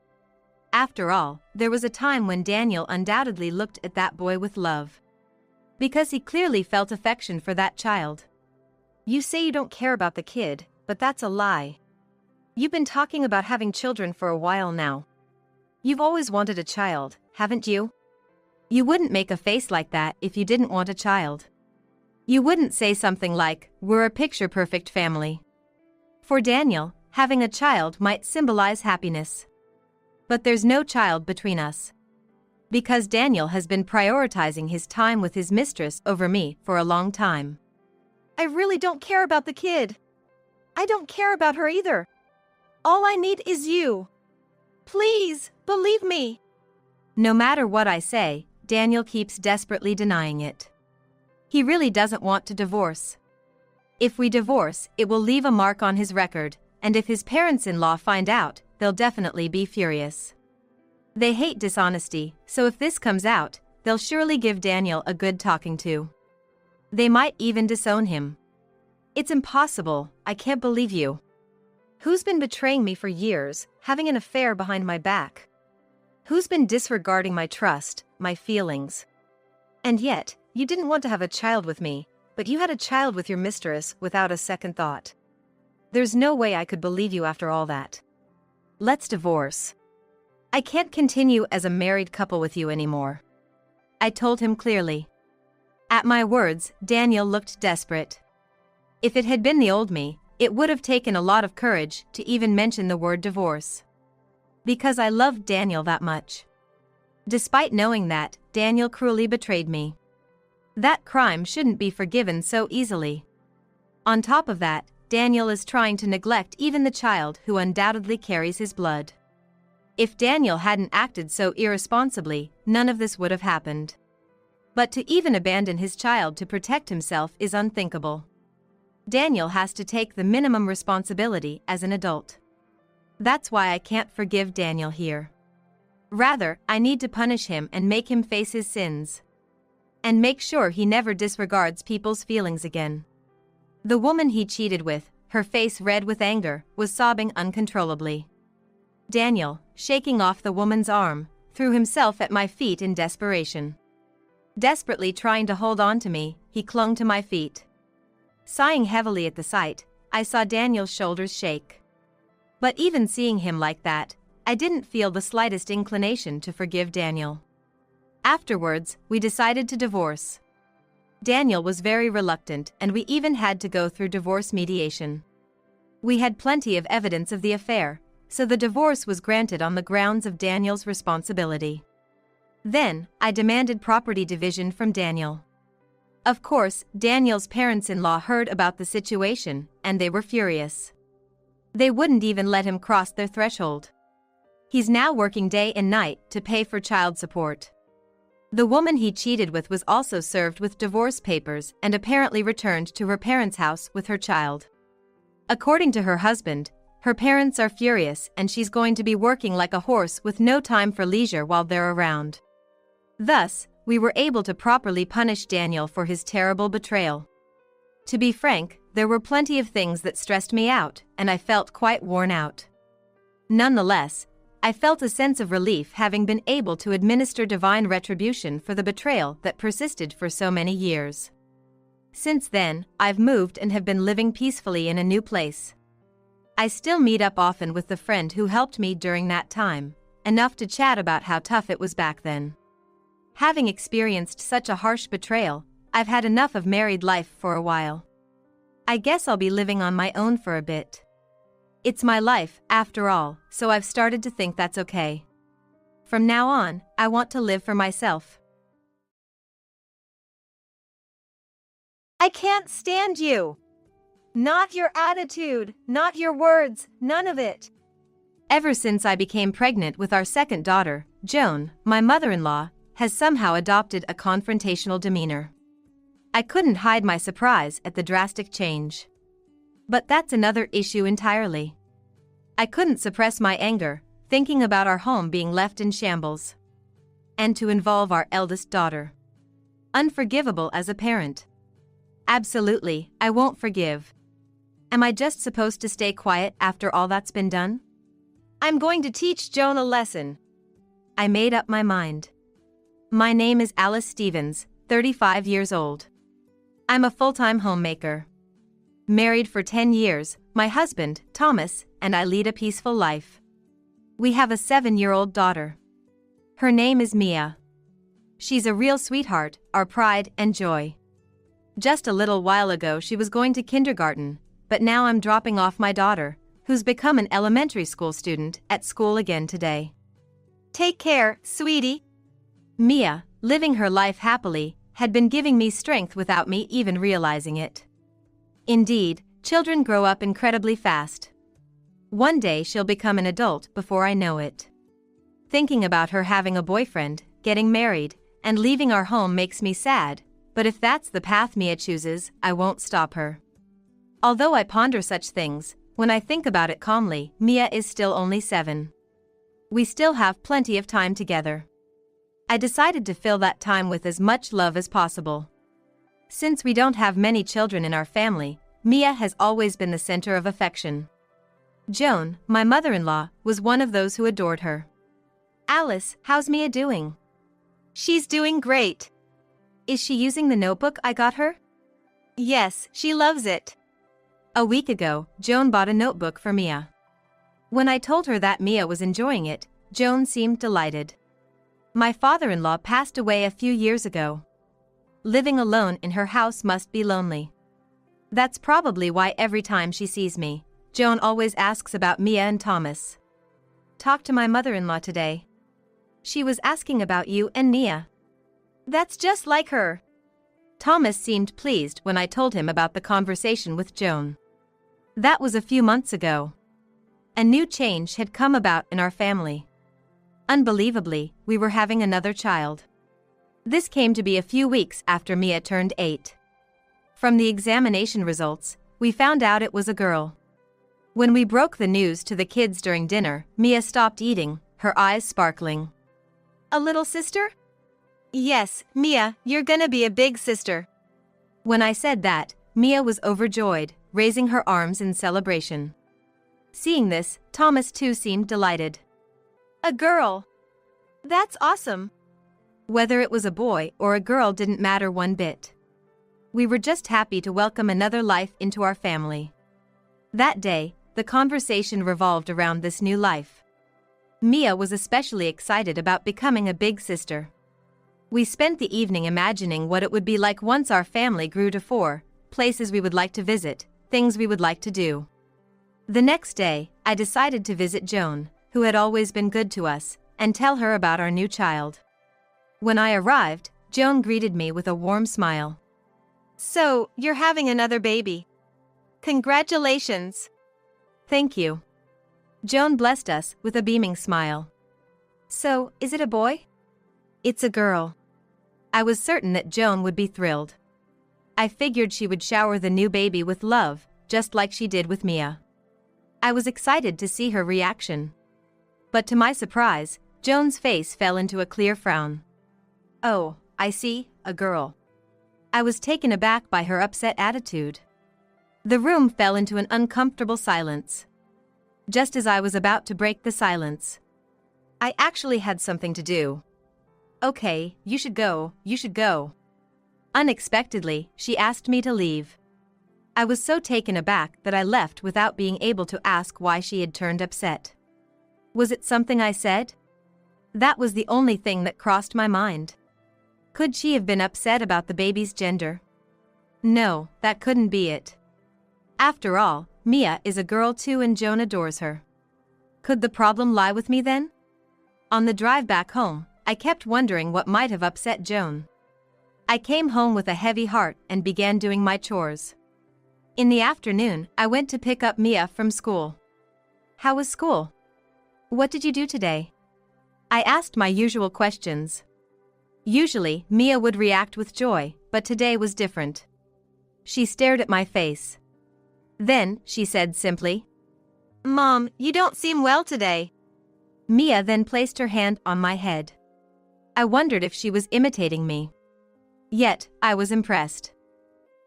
After all, there was a time when Daniel undoubtedly looked at that boy with love. Because he clearly felt affection for that child. You say you don't care about the kid, but that's a lie. You've been talking about having children for a while now. You've always wanted a child, haven't you? You wouldn't make a face like that if you didn't want a child. You wouldn't say something like, "We're a picture-perfect family." For Daniel, having a child might symbolize happiness. But there's no child between us. Because Daniel has been prioritizing his time with his mistress over me for a long time. I really don't care about the kid. I don't care about her either. All I need is you. Please, believe me. No matter what I say, Daniel keeps desperately denying it. He really doesn't want to divorce. If we divorce, it will leave a mark on his record, and if his parents-in-law find out, they'll definitely be furious. They hate dishonesty, so if this comes out, they'll surely give Daniel a good talking to. They might even disown him. It's impossible, I can't believe you. Who's been betraying me for years, having an affair behind my back? Who's been disregarding my trust, my feelings? And yet, you didn't want to have a child with me, but you had a child with your mistress without a second thought. There's no way I could believe you after all that. Let's divorce. I can't continue as a married couple with you anymore. I told him clearly. At my words, Daniel looked desperate. If it had been the old me, it would have taken a lot of courage to even mention the word divorce. Because I loved Daniel that much. Despite knowing that, Daniel cruelly betrayed me. That crime shouldn't be forgiven so easily. On top of that, Daniel is trying to neglect even the child who undoubtedly carries his blood. If Daniel hadn't acted so irresponsibly, none of this would have happened. But to even abandon his child to protect himself is unthinkable. Daniel has to take the minimum responsibility as an adult. That's why I can't forgive Daniel here. Rather, I need to punish him and make him face his sins. And make sure he never disregards people's feelings again. The woman he cheated with, her face red with anger, was sobbing uncontrollably. Daniel, shaking off the woman's arm, threw himself at my feet in desperation. Desperately trying to hold on to me, he clung to my feet. Sighing heavily at the sight, I saw Daniel's shoulders shake. But even seeing him like that, I didn't feel the slightest inclination to forgive Daniel. Afterwards, we decided to divorce. Daniel was very reluctant, and we even had to go through divorce mediation. We had plenty of evidence of the affair, so the divorce was granted on the grounds of Daniel's responsibility. Then, I demanded property division from Daniel. Of course, Daniel's parents-in-law heard about the situation, and they were furious. They wouldn't even let him cross their threshold. He's now working day and night to pay for child support. The woman he cheated with was also served with divorce papers and apparently returned to her parents' house with her child. According to her husband, her parents are furious and she's going to be working like a horse with no time for leisure while they're around. Thus, we were able to properly punish Daniel for his terrible betrayal. To be frank, there were plenty of things that stressed me out, and I felt quite worn out. Nonetheless, I felt a sense of relief having been able to administer divine retribution for the betrayal that persisted for so many years. Since then, I've moved and have been living peacefully in a new place. I still meet up often with the friend who helped me during that time, enough to chat about how tough it was back then. Having experienced such a harsh betrayal, I've had enough of married life for a while. I guess I'll be living on my own for a bit. It's my life, after all, so I've started to think that's okay. From now on, I want to live for myself. I can't stand you. Not your attitude, not your words, none of it. Ever since I became pregnant with our second daughter, Joan, my mother-in-law, has somehow adopted a confrontational demeanor. I couldn't hide my surprise at the drastic change. But that's another issue entirely. I couldn't suppress my anger, thinking about our home being left in shambles. And to involve our eldest daughter. Unforgivable as a parent. Absolutely, I won't forgive. Am I just supposed to stay quiet after all that's been done? I'm going to teach Joan a lesson. I made up my mind. My name is Alice Stevens, 35 years old. I'm a full-time homemaker. Married for 10 years, my husband, Thomas, and I lead a peaceful life. We have a 7-year-old daughter. Her name is Mia. She's a real sweetheart, our pride and joy. Just a little while ago she was going to kindergarten, but now I'm dropping off my daughter, who's become an elementary school student, at school again today. Take care, sweetie. Mia, living her life happily, had been giving me strength without me even realizing it. Indeed, children grow up incredibly fast. One day she'll become an adult before I know it. Thinking about her having a boyfriend, getting married, and leaving our home makes me sad, But if that's the path Mia chooses, I won't stop her. Although I ponder such things, when I think about it calmly, Mia is still only 7. We still have plenty of time together. I decided to fill that time with as much love as possible. Since we don't have many children in our family, Mia has always been the center of affection. Joan, my mother-in-law, was one of those who adored her. Alice, how's Mia doing? She's doing great. Is she using the notebook I got her? Yes, she loves it. A week ago, Joan bought a notebook for Mia. When I told her that Mia was enjoying it, Joan seemed delighted. My father-in-law passed away a few years ago. Living alone in her house must be lonely. That's probably why every time she sees me, Joan always asks about Mia and Thomas. Talked to my mother-in-law today. She was asking about you and Mia. That's just like her. Thomas seemed pleased when I told him about the conversation with Joan. That was a few months ago. A new change had come about in our family. Unbelievably, we were having another child. This came to be a few weeks after Mia turned 8. From the examination results, we found out it was a girl. When we broke the news to the kids during dinner, Mia stopped eating, her eyes sparkling. A little sister? Yes, Mia, you're gonna be a big sister. When I said that, Mia was overjoyed, raising her arms in celebration. Seeing this, Thomas too seemed delighted. A girl. That's awesome. Whether it was a boy or a girl didn't matter one bit. We were just happy to welcome another life into our family. That day, the conversation revolved around this new life. Mia was especially excited about becoming a big sister. We spent the evening imagining what it would be like once our family grew to 4, places we would like to visit, things we would like to do. The next day, I decided to visit Joan, who had always been good to us, and tell her about our new child. When I arrived, Joan greeted me with a warm smile. So, you're having another baby. Congratulations. Thank you. Joan blessed us with a beaming smile. So, is it a boy? It's a girl. I was certain that Joan would be thrilled. I figured she would shower the new baby with love, just like she did with Mia. I was excited to see her reaction. But to my surprise, Joan's face fell into a clear frown. Oh, I see, a girl. I was taken aback by her upset attitude. The room fell into an uncomfortable silence. Just as I was about to break the silence, I actually had something to do. Okay, you should go. Unexpectedly, she asked me to leave. I was so taken aback that I left without being able to ask why she had turned upset. Was it something I said? That was the only thing that crossed my mind. Could she have been upset about the baby's gender? No, that couldn't be it. After all, Mia is a girl too and Joan adores her. Could the problem lie with me then? On the drive back home, I kept wondering what might have upset Joan. I came home with a heavy heart and began doing my chores. In the afternoon, I went to pick up Mia from school. How was school? What did you do today? I asked my usual questions. Usually, Mia would react with joy, but today was different. She stared at my face. Then, she said simply, Mom, you don't seem well today. Mia then placed her hand on my head. I wondered if she was imitating me. Yet, I was impressed.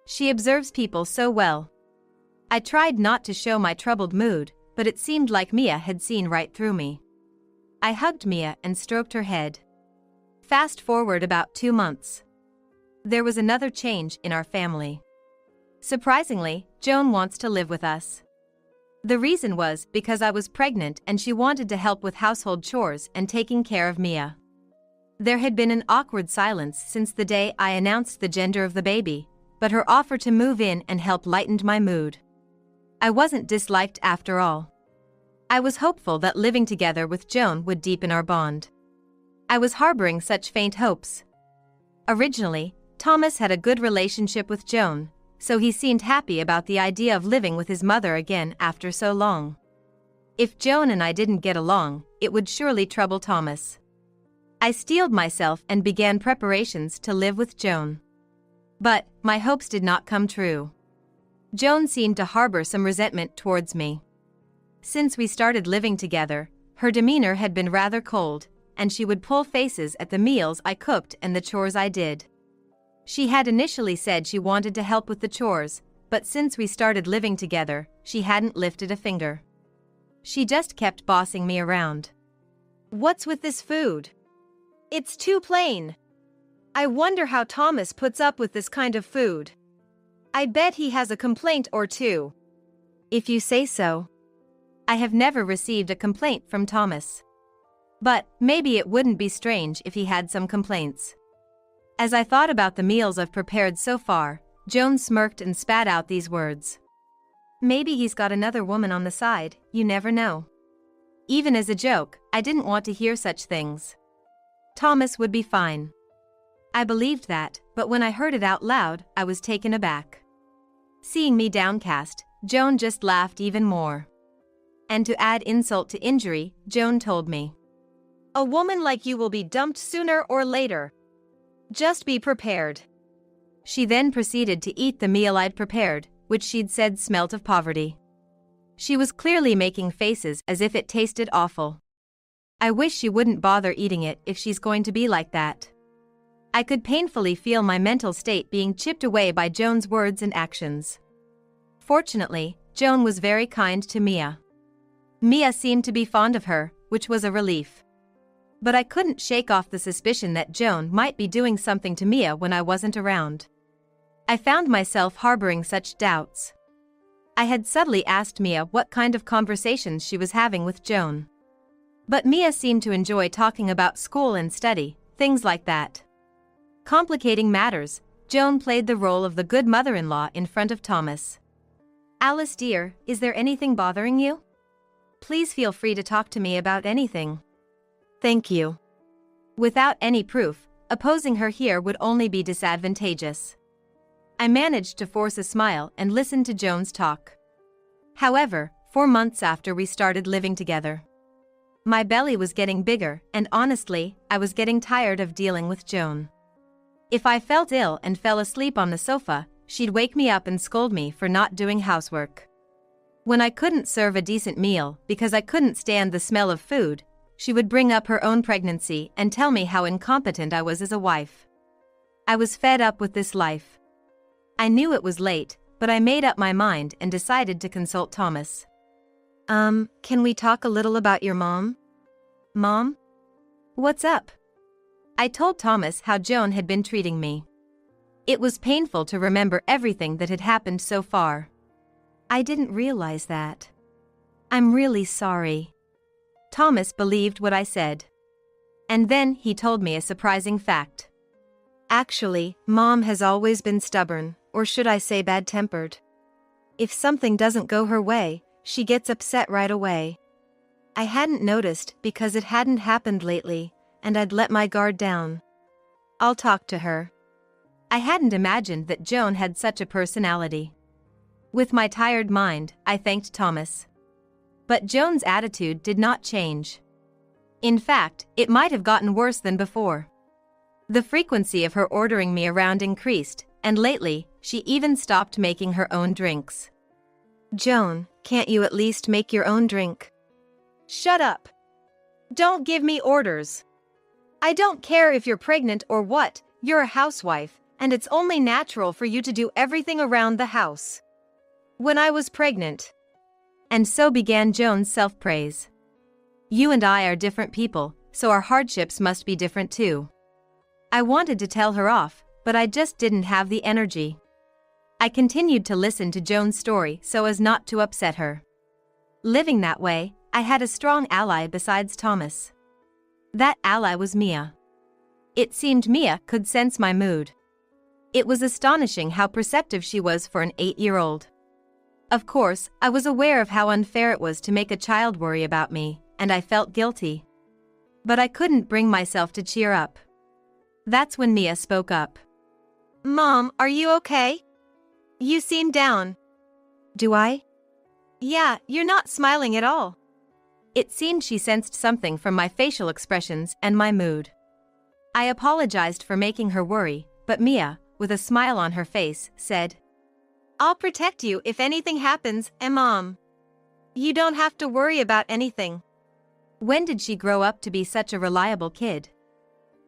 She observes people so well. I tried not to show my troubled mood, but it seemed like Mia had seen right through me. I hugged Mia and stroked her head. Fast forward about 2 months. There was another change in our family. Surprisingly, Joan wants to live with us. The reason was because I was pregnant and she wanted to help with household chores and taking care of Mia. There had been an awkward silence since the day I announced the gender of the baby, but her offer to move in and help lightened my mood. I wasn't disliked after all. I was hopeful that living together with Joan would deepen our bond. I was harboring such faint hopes. Originally, Thomas had a good relationship with Joan, so he seemed happy about the idea of living with his mother again after so long. If Joan and I didn't get along, it would surely trouble Thomas. I steeled myself and began preparations to live with Joan. But my hopes did not come true. Joan seemed to harbor some resentment towards me. Since we started living together, her demeanor had been rather cold, and she would pull faces at the meals I cooked and the chores I did. She had initially said she wanted to help with the chores, but since we started living together, she hadn't lifted a finger. She just kept bossing me around. What's with this food? It's too plain. I wonder how Thomas puts up with this kind of food. I bet he has a complaint or two. If you say so. I have never received a complaint from Thomas. But maybe it wouldn't be strange if he had some complaints. As I thought about the meals I've prepared so far, Joan smirked and spat out these words. Maybe he's got another woman on the side, you never know. Even as a joke, I didn't want to hear such things. Thomas would be fine. I believed that, but when I heard it out loud, I was taken aback. Seeing me downcast, Joan just laughed even more. And to add insult to injury, Joan told me, a woman like you will be dumped sooner or later. Just be prepared. She then proceeded to eat the meal I'd prepared, which she'd said smelt of poverty. She was clearly making faces as if it tasted awful. I wish she wouldn't bother eating it if she's going to be like that. I could painfully feel my mental state being chipped away by Joan's words and actions. Fortunately, Joan was very kind to Mia. Mia seemed to be fond of her, which was a relief. But I couldn't shake off the suspicion that Joan might be doing something to Mia when I wasn't around. I found myself harboring such doubts. I had subtly asked Mia what kind of conversations she was having with Joan. But Mia seemed to enjoy talking about school and study, things like that. Complicating matters, Joan played the role of the good mother-in-law in front of Thomas. Alice dear, is there anything bothering you? Please feel free to talk to me about anything. Thank you. Without any proof, opposing her here would only be disadvantageous. I managed to force a smile and listen to Joan's talk. However, 4 months after we started living together, my belly was getting bigger, and honestly, I was getting tired of dealing with Joan. If I felt ill and fell asleep on the sofa, she'd wake me up and scold me for not doing housework. When I couldn't serve a decent meal because I couldn't stand the smell of food, she would bring up her own pregnancy and tell me how incompetent I was as a wife. I was fed up with this life. I knew it was late, but I made up my mind and decided to consult Thomas. Can we talk a little about your mom? Mom? What's up? I told Thomas how Joan had been treating me. It was painful to remember everything that had happened so far. I didn't realize that. I'm really sorry. Thomas believed what I said. And then he told me a surprising fact. Actually, Mom has always been stubborn, or should I say bad-tempered. If something doesn't go her way, she gets upset right away. I hadn't noticed because it hadn't happened lately, and I'd let my guard down. I'll talk to her. I hadn't imagined that Joan had such a personality. With my tired mind, I thanked Thomas. But Joan's attitude did not change. In fact, it might have gotten worse than before. The frequency of her ordering me around increased, and lately, she even stopped making her own drinks. Joan, can't you at least make your own drink? Shut up. Don't give me orders. I don't care if you're pregnant or what, you're a housewife, and it's only natural for you to do everything around the house. When I was pregnant. And so began Joan's self-praise. You and I are different people, so our hardships must be different too. I wanted to tell her off, but I just didn't have the energy. I continued to listen to Joan's story so as not to upset her. Living that way, I had a strong ally besides Thomas. That ally was Mia. It seemed Mia could sense my mood. It was astonishing how perceptive she was for an 8-year-old. Of course, I was aware of how unfair it was to make a child worry about me, and I felt guilty. But I couldn't bring myself to cheer up. That's when Mia spoke up. Mom, are you okay? You seem down. Do I? Yeah, you're not smiling at all. It seemed she sensed something from my facial expressions and my mood. I apologized for making her worry, but Mia, with a smile on her face, said, "I'll protect you if anything happens, Mom. You don't have to worry about anything." When did she grow up to be such a reliable kid?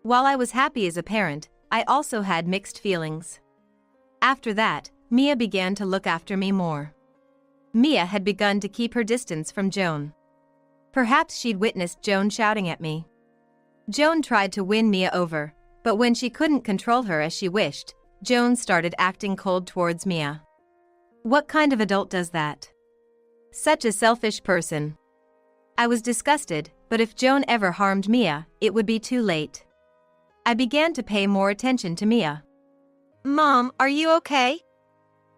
While I was happy as a parent, I also had mixed feelings. After that, Mia began to look after me more. Mia had begun to keep her distance from Joan. Perhaps she'd witnessed Joan shouting at me. Joan tried to win Mia over, but when she couldn't control her as she wished, Joan started acting cold towards Mia. What kind of adult does that? Such a selfish person. I was disgusted, but if Joan ever harmed Mia, it would be too late. I began to pay more attention to Mia. "Mom, are you okay?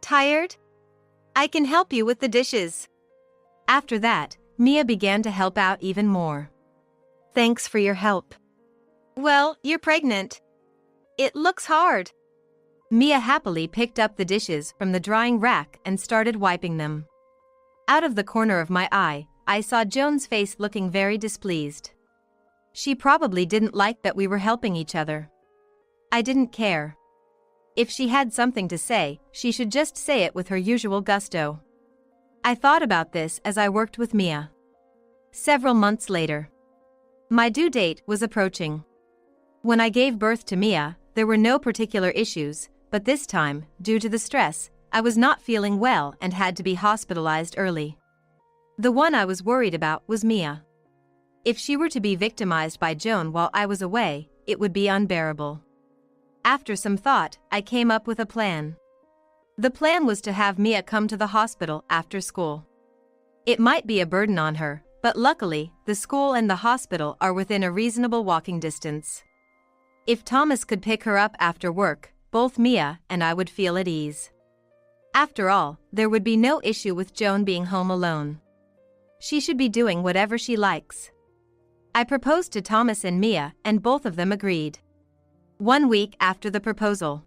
Tired? I can help you with the dishes." After that, Mia began to help out even more. "Thanks for your help." "Well, you're pregnant. It looks hard." Mia happily picked up the dishes from the drying rack and started wiping them. Out of the corner of my eye, I saw Joan's face looking very displeased. She probably didn't like that we were helping each other. I didn't care. If she had something to say, she should just say it with her usual gusto. I thought about this as I worked with Mia. Several months later, my due date was approaching. When I gave birth to Mia, there were no particular issues, but this time, due to the stress, I was not feeling well and had to be hospitalized early. The one I was worried about was Mia. If she were to be victimized by Joan while I was away, it would be unbearable. After some thought, I came up with a plan. The plan was to have Mia come to the hospital after school. It might be a burden on her, but luckily, the school and the hospital are within a reasonable walking distance. If Thomas could pick her up after work, both Mia and I would feel at ease. After all, there would be no issue with Joan being home alone. She should be doing whatever she likes. I proposed to Thomas and Mia, and both of them agreed. 1 week after the proposal.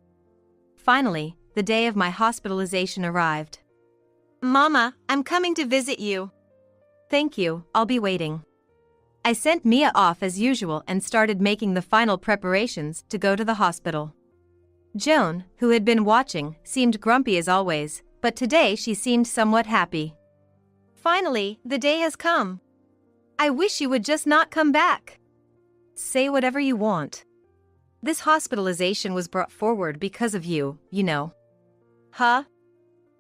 Finally, the day of my hospitalization arrived. "Mama, I'm coming to visit you." "Thank you, I'll be waiting." I sent Mia off as usual and started making the final preparations to go to the hospital. Joan, who had been watching, seemed grumpy as always, but today she seemed somewhat happy. "Finally, the day has come. I wish you would just not come back." "Say whatever you want. This hospitalization was brought forward because of you, you know." "Huh?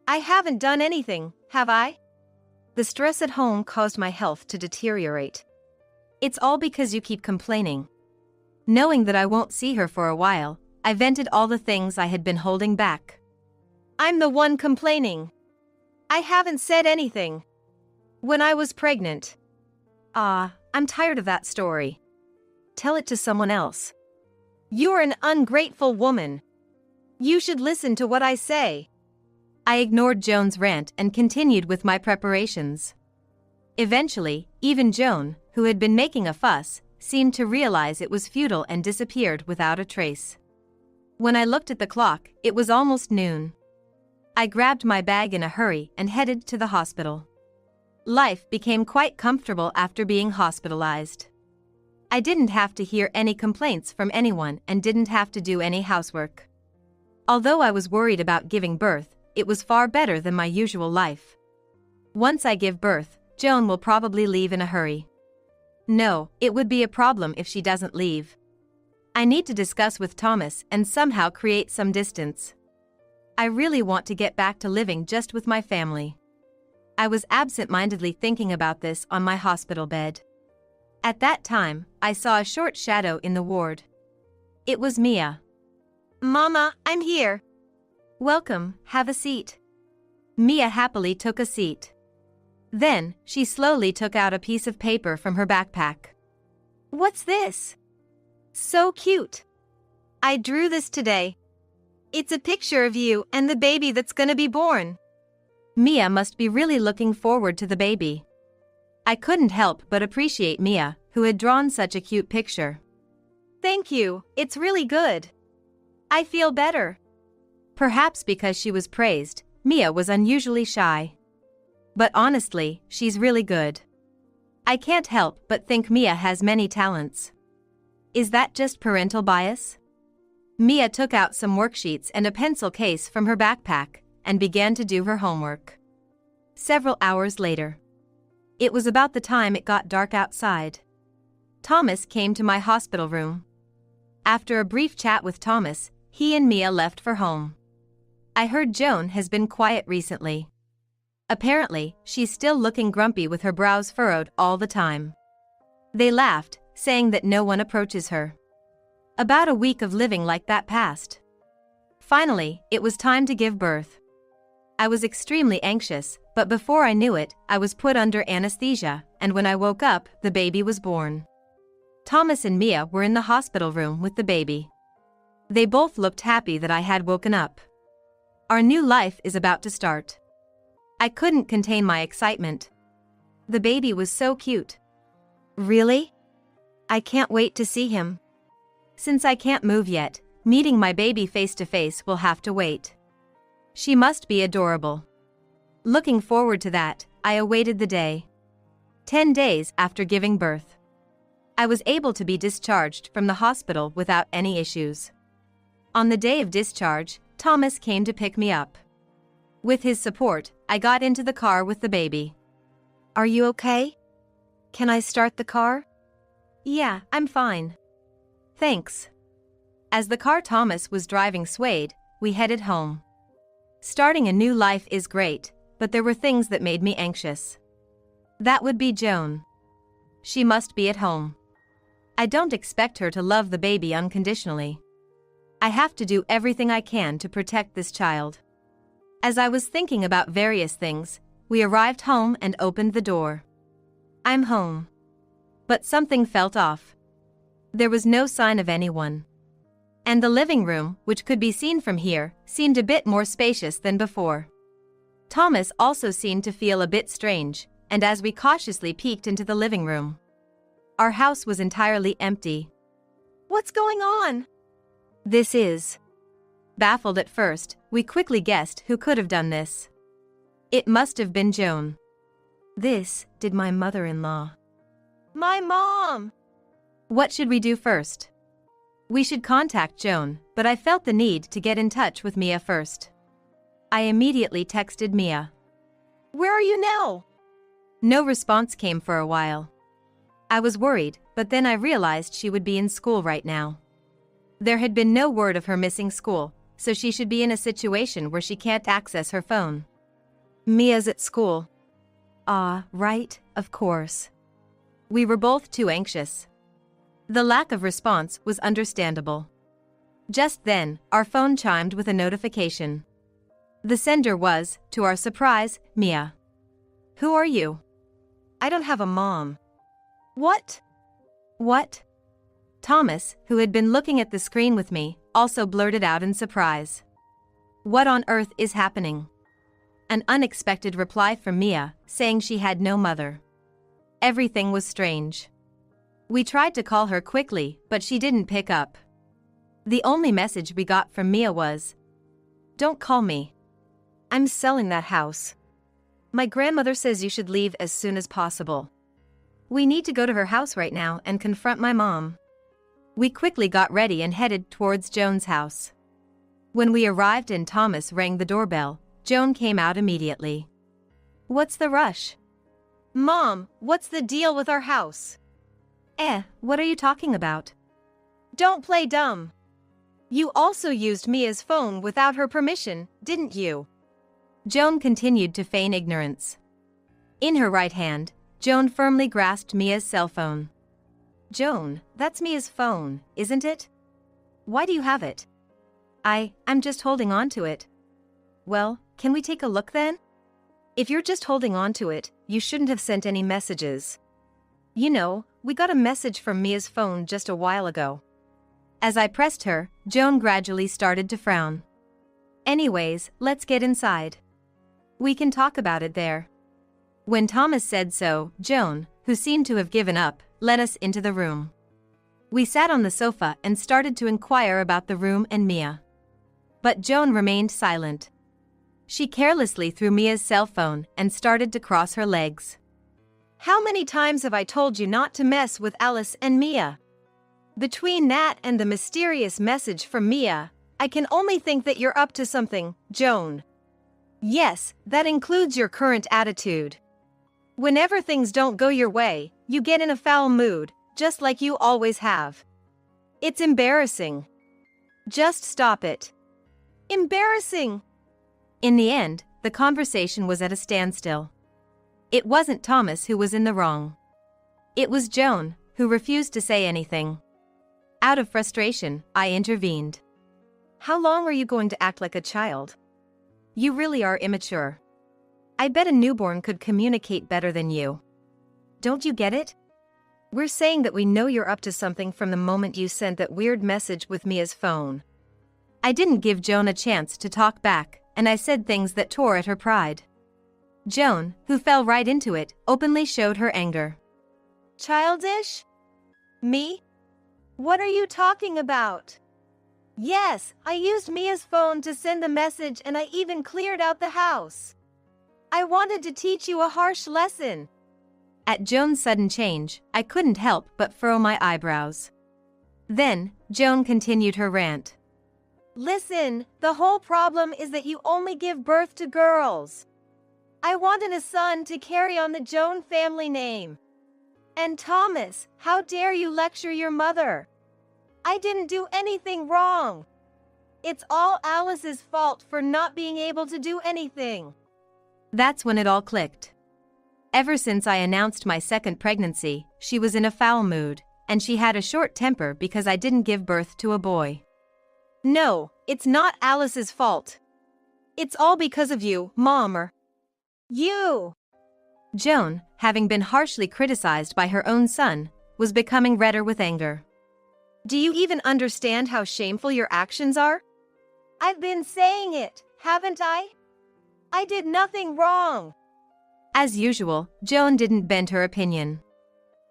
I haven't done anything, have I?" "The stress at home caused my health to deteriorate. It's all because you keep complaining." Knowing that I won't see her for a while, I vented all the things I had been holding back. "I'm the one complaining. I haven't said anything. When I was pregnant." I'm tired of that story. Tell it to someone else." "You're an ungrateful woman. You should listen to what I say." I ignored Joan's rant and continued with my preparations. Eventually, even Joan, who had been making a fuss, seemed to realize it was futile and disappeared without a trace. When I looked at the clock, it was almost noon. I grabbed my bag in a hurry and headed to the hospital. Life became quite comfortable after being hospitalized. I didn't have to hear any complaints from anyone and didn't have to do any housework. Although I was worried about giving birth, it was far better than my usual life. Once I give birth, Joan will probably leave in a hurry. No, it would be a problem if she doesn't leave. I need to discuss with Thomas and somehow create some distance. I really want to get back to living just with my family. I was absent-mindedly thinking about this on my hospital bed. At that time, I saw a short shadow in the ward. It was Mia. "Mama, I'm here." "Welcome, have a seat." Mia happily took a seat. Then, she slowly took out a piece of paper from her backpack. "What's this? So cute. I drew this today. It's a picture of you and the baby that's gonna be born." Mia must be really looking forward to the baby. I couldn't help but appreciate Mia, who had drawn such a cute picture. "Thank you, it's really good. I feel better." Perhaps because she was praised, Mia was unusually shy. But honestly, she's really good. I can't help but think Mia has many talents. Is that just parental bias? Mia took out some worksheets and a pencil case from her backpack and began to do her homework. Several hours later. It was about the time it got dark outside. Thomas came to my hospital room. After a brief chat with Thomas, he and Mia left for home. I heard Joan has been quiet recently. Apparently, she's still looking grumpy with her brows furrowed all the time. They laughed, saying that no one approaches her. About a week of living like that passed. Finally, it was time to give birth. I was extremely anxious, but before I knew it, I was put under anesthesia, and when I woke up, the baby was born. Thomas and Mia were in the hospital room with the baby. They both looked happy that I had woken up. Our new life is about to start. I couldn't contain my excitement. The baby was so cute. Really? I can't wait to see him. Since I can't move yet, meeting my baby face to face will have to wait. She must be adorable. Looking forward to that, I awaited the day. 10 days after giving birth, I was able to be discharged from the hospital without any issues. On the day of discharge, Thomas came to pick me up. With his support, I got into the car with the baby. Are you okay? Can I start the car? Yeah, I'm fine. Thanks. As the car Thomas was driving swayed, we headed home. Starting a new life is great, but there were things that made me anxious. That would be Joan. She must be at home. I don't expect her to love the baby unconditionally. I have to do everything I can to protect this child. As I was thinking about various things, we arrived home and opened the door. I'm home. But something felt off. There was no sign of anyone. And the living room, which could be seen from here, seemed a bit more spacious than before. Thomas also seemed to feel a bit strange, and as we cautiously peeked into the living room, our house was entirely empty. What's going on? This is. Baffled at first, we quickly guessed who could have done this. It must have been Joan. This did my mother-in-law. My mom! What should we do first? We should contact Joan, but I felt the need to get in touch with Mia first. I immediately texted Mia. Where are you now? No response came for a while. I was worried, but then I realized she would be in school right now. There had been no word of her missing school, so she should be in a situation where she can't access her phone. Mia's at school. Ah, right, of course. We were both too anxious. The lack of response was understandable. Just then, our phone chimed with a notification. The sender was, to our surprise, Mia. Who are you? I don't have a mom. What? What? Thomas, who had been looking at the screen with me, also blurted out in surprise. What on earth is happening? An unexpected reply from Mia, saying she had no mother. Everything was strange. We tried to call her quickly, but she didn't pick up. The only message we got from Mia was, "Don't call me. I'm selling that house. My grandmother says you should leave as soon as possible. We need to go to her house right now and confront my mom." We quickly got ready and headed towards Joan's house. When we arrived and Thomas rang the doorbell, Joan came out immediately. "What's the rush?" Mom, what's the deal with our house? What are you talking about? Don't play dumb. You also used Mia's phone without her permission, didn't you? Joan continued to feign ignorance. In her right hand, Joan firmly grasped Mia's cell phone. "Joan, that's Mia's phone, isn't it? Why do you have it?" I'm just holding on to it." "Well, can we take a look then? If you're just holding on to it, you shouldn't have sent any messages. You know, we got a message from Mia's phone just a while ago." As I pressed her, Joan gradually started to frown. "Anyways, let's get inside. We can talk about it there." When Thomas said so, Joan, who seemed to have given up, led us into the room. We sat on the sofa and started to inquire about the room and Mia. But Joan remained silent. She carelessly threw Mia's cell phone and started to cross her legs. How many times have I told you not to mess with Alice and Mia? Between that and the mysterious message from Mia, I can only think that you're up to something, Joan. Yes, that includes your current attitude. Whenever things don't go your way, you get in a foul mood, just like you always have. It's embarrassing. Just stop it. Embarrassing. In the end, the conversation was at a standstill. It wasn't Thomas who was in the wrong. It was Joan, who refused to say anything. Out of frustration, I intervened. How long are you going to act like a child? You really are immature. I bet a newborn could communicate better than you. Don't you get it? We're saying that we know you're up to something from the moment you sent that weird message with Mia's phone. I didn't give Joan a chance to talk back, and I said things that tore at her pride. Joan, who fell right into it, openly showed her anger. Childish? Me? What are you talking about? Yes, I used Mia's phone to send the message and I even cleared out the house. I wanted to teach you a harsh lesson. At Joan's sudden change, I couldn't help but furrow my eyebrows. Then, Joan continued her rant. Listen, the whole problem is that you only give birth to girls. I wanted a son to carry on the Joan family name. And Thomas, how dare you lecture your mother? I didn't do anything wrong. It's all Alice's fault for not being able to do anything. That's when it all clicked. Ever since I announced my second pregnancy, she was in a foul mood, and she had a short temper because I didn't give birth to a boy. No, it's not Alice's fault. It's all because of you, Mom. You! Joan, having been harshly criticized by her own son, was becoming redder with anger. Do you even understand how shameful your actions are? I've been saying it, haven't I? I did nothing wrong. As usual, Joan didn't bend her opinion.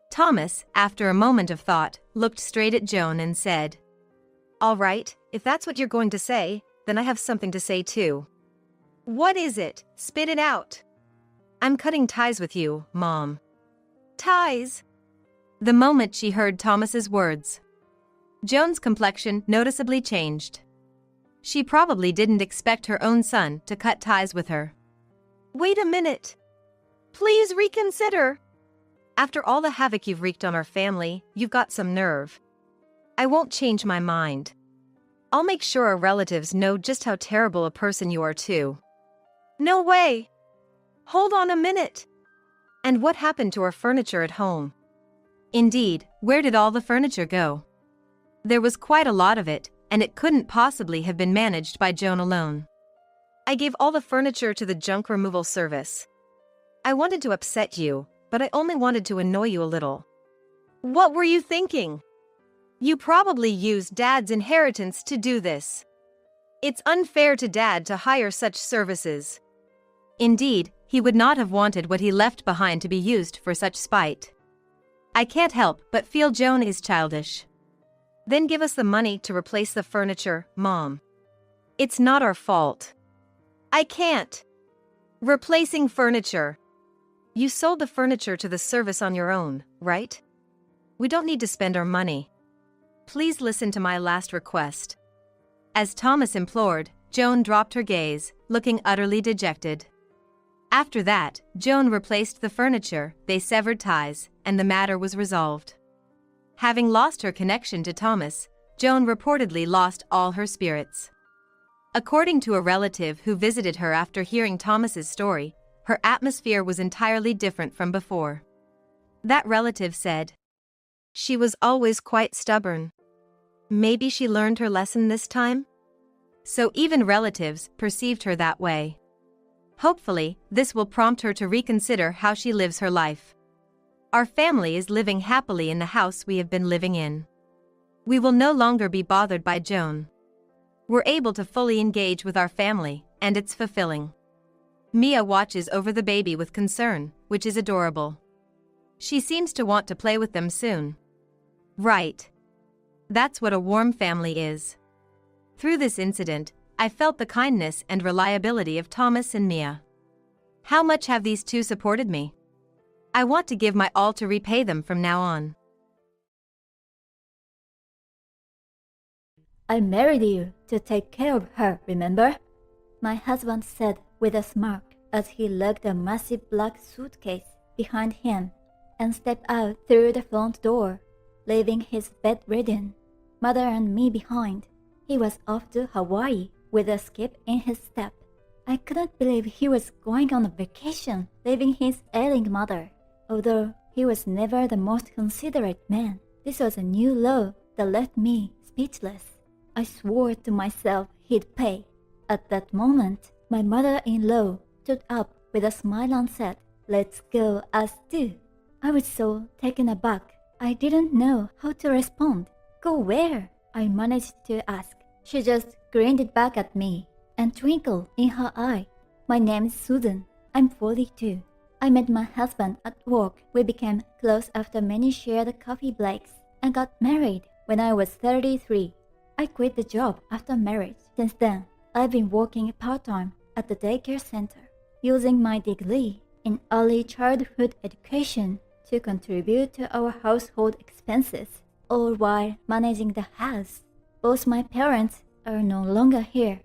Thomas, after a moment of thought, looked straight at Joan and said, All right, if that's what you're going to say, then I have something to say too. What is it? Spit it out. I'm cutting ties with you, Mom. Ties? The moment she heard Thomas's words, Joan's complexion noticeably changed. She probably didn't expect her own son to cut ties with her. Wait a minute. Please reconsider. After all the havoc you've wreaked on our family, you've got some nerve. I won't change my mind. I'll make sure our relatives know just how terrible a person you are too. No way. Hold on a minute. And what happened to our furniture at home? Indeed, where did all the furniture go? There was quite a lot of it, and it couldn't possibly have been managed by Joan alone. I gave all the furniture to the junk removal service. I wanted to upset you, but I only wanted to annoy you a little. What were you thinking? You probably used Dad's inheritance to do this. It's unfair to Dad to hire such services. Indeed, he would not have wanted what he left behind to be used for such spite. I can't help but feel Joan is childish. Then give us the money to replace the furniture, Mom. It's not our fault. I can't. Replacing furniture. You sold the furniture to the service on your own, right? We don't need to spend our money. Please listen to my last request. As Thomas implored, Joan dropped her gaze, looking utterly dejected. After that, Joan replaced the furniture, they severed ties, and the matter was resolved. Having lost her connection to Thomas, Joan reportedly lost all her spirits. According to a relative who visited her after hearing Thomas's story, her atmosphere was entirely different from before. That relative said, "She was always quite stubborn. Maybe she learned her lesson this time?" So even relatives perceived her that way. Hopefully, this will prompt her to reconsider how she lives her life. Our family is living happily in the house we have been living in. We will no longer be bothered by Joan. We're able to fully engage with our family, and it's fulfilling. Mia watches over the baby with concern, which is adorable. She seems to want to play with them soon. Right. That's what a warm family is. Through this incident, I felt the kindness and reliability of Thomas and Mia. How much have these two supported me? I want to give my all to repay them from now on. I married you to take care of her, remember? My husband said with a smirk as he lugged a massive black suitcase behind him and stepped out through the front door, leaving his bedridden mother and me behind. He was off to Hawaii with a skip in his step. I couldn't believe he was going on a vacation, leaving his ailing mother. Although he was never the most considerate man, this was a new law that left me speechless. I swore to myself he'd pay. At that moment, my mother-in-law stood up with a smile and said, "Let's go us two." I was so taken aback, I didn't know how to respond. "Go where?" I managed to ask. She just grinned back at me and twinkled in her eye. "My name's Susan. I'm 42. I met my husband at work. We became close after many shared coffee breaks and got married when I was 33. I quit the job after marriage. Since then, I've been working part-time at the daycare center, using my degree in early childhood education to contribute to our household expenses, all while managing the house. Both my parents are no longer here.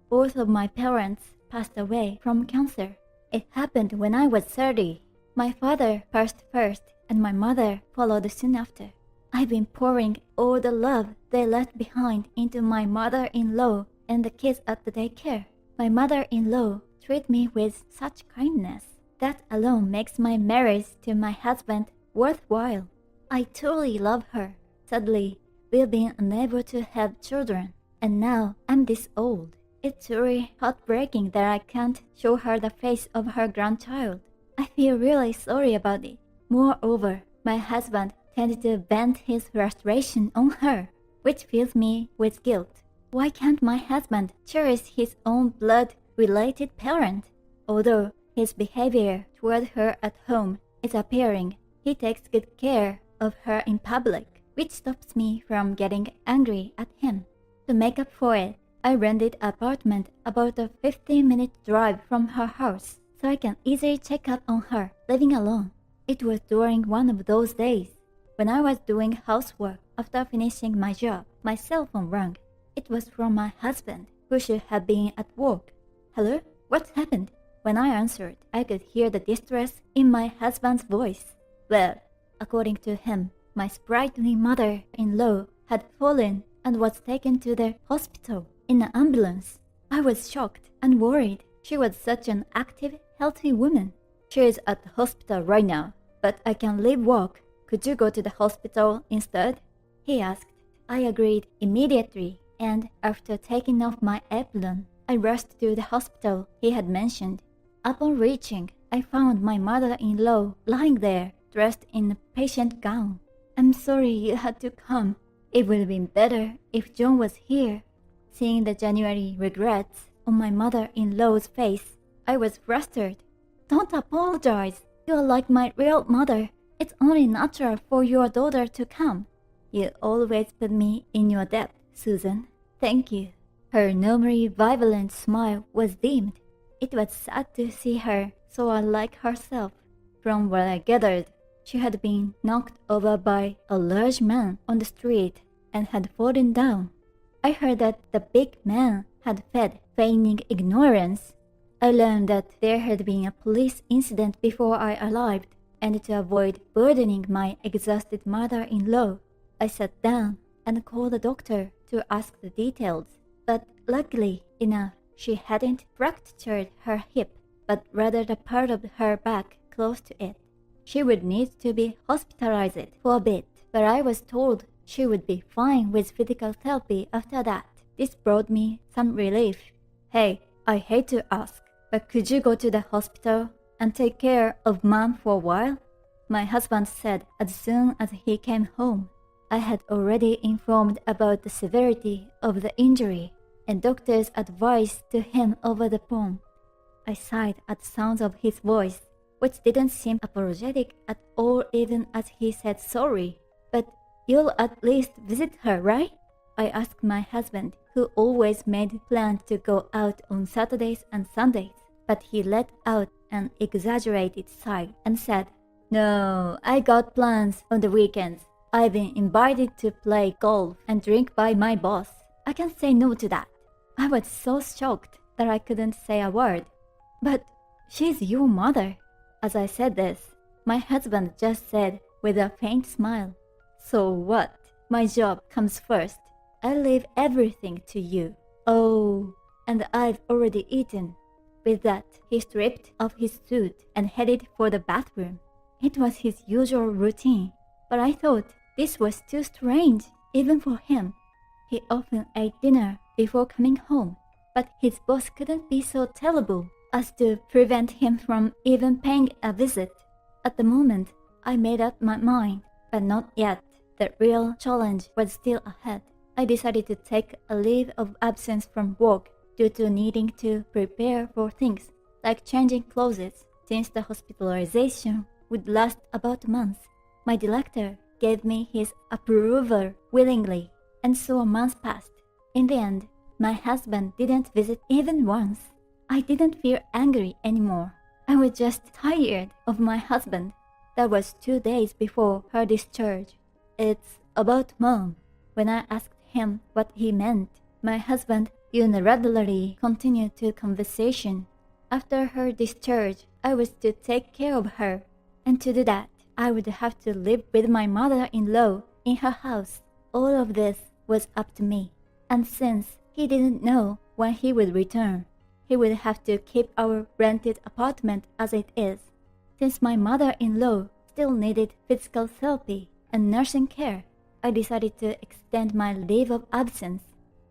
Both of my parents passed away from cancer. It happened when I was 30. My father passed first, and my mother followed soon after. I've been pouring all the love they left behind into my mother-in-law and the kids at the daycare. My mother-in-law treated me with such kindness. That alone makes my marriage to my husband worthwhile. I truly love her. Sadly, we've been unable to have children, and now I'm this old. It's truly heartbreaking that I can't show her the face of her grandchild. I feel really sorry about it. Moreover, my husband tended to vent his frustration on her, which fills me with guilt. Why can't my husband cherish his own blood-related parent? Although his behavior toward her at home is appearing, he takes good care of her in public, which stops me from getting angry at him. To make up for it, I rented an apartment about a 15-minute drive from her house, so I can easily check up on her living alone. It was during one of those days when I was doing housework after finishing my job. My cell phone rang. It was from my husband, who should have been at work. "Hello? What happened?" When I answered, I could hear the distress in my husband's voice. Well, according to him, my sprightly mother-in-law had fallen and was taken to the hospital in an ambulance. I was shocked and worried. She was such an active, healthy woman. "She is at the hospital right now, but I can leave work. Could you go to the hospital instead?" he asked. I agreed immediately, and after taking off my apron, I rushed to the hospital he had mentioned. Upon reaching, I found my mother-in-law lying there, dressed in a patient gown. "I'm sorry you had to come. It would have been better if John was here." Seeing the genuine regrets on my mother-in-law's face, I was flustered. "Don't apologize. You're like my real mother. It's only natural for your daughter to come." "You always put me in your debt, Susan. Thank you." Her normally vibrant smile was dimmed. It was sad to see her so unlike herself. From what I gathered, she had been knocked over by a large man on the street and had fallen down. I heard that the big man had fled, feigning ignorance. I learned that there had been a police incident before I arrived, and to avoid burdening my exhausted mother-in-law, I sat down and called the doctor to ask the details. But luckily enough, she hadn't fractured her hip, but rather the part of her back close to it. She would need to be hospitalized for a bit, but I was told she would be fine with physical therapy after that. This brought me some relief. "Hey, I hate to ask, but could you go to the hospital and take care of Mom for a while?" my husband said as soon as he came home. I had already informed about the severity of the injury and doctor's advice to him over the phone. I sighed at the sound of his voice, which didn't seem apologetic at all even as he said sorry. "But you'll at least visit her, right?" I asked my husband, who always made plans to go out on Saturdays and Sundays, but he let out an exaggerated sigh and said, "No, I got plans on the weekends. I've been invited to play golf and drink by my boss." I can't say no to that. I was so shocked that I couldn't say a word. But she's your mother. As I said this, my husband just said with a faint smile, "So what? My job comes first. I leave everything to you." Oh, and I've already eaten. With that, he stripped off his suit and headed for the bathroom. It was his usual routine, but I thought this was too strange, even for him. He often ate dinner before coming home, but his boss couldn't be so terrible as to prevent him from even paying a visit. At the moment, I made up my mind, but not yet. The real challenge was still ahead. I decided to take a leave of absence from work due to needing to prepare for things like changing clothes, since the hospitalization would last about a month. My director gave me his approval willingly, and so a month passed. In the end, my husband didn't visit even once. I didn't feel angry anymore. I was just tired of my husband. That was 2 days before her discharge. "It's about Mom." When I asked him what he meant, my husband unilaterally continued the conversation. After her discharge, I was to take care of her, and to do that, I would have to live with my mother-in-law in her house. All of this was up to me, and since he didn't know when he would return, he would have to keep our rented apartment as it is. Since my mother-in-law still needed physical therapy and nursing care, I decided to extend my leave of absence.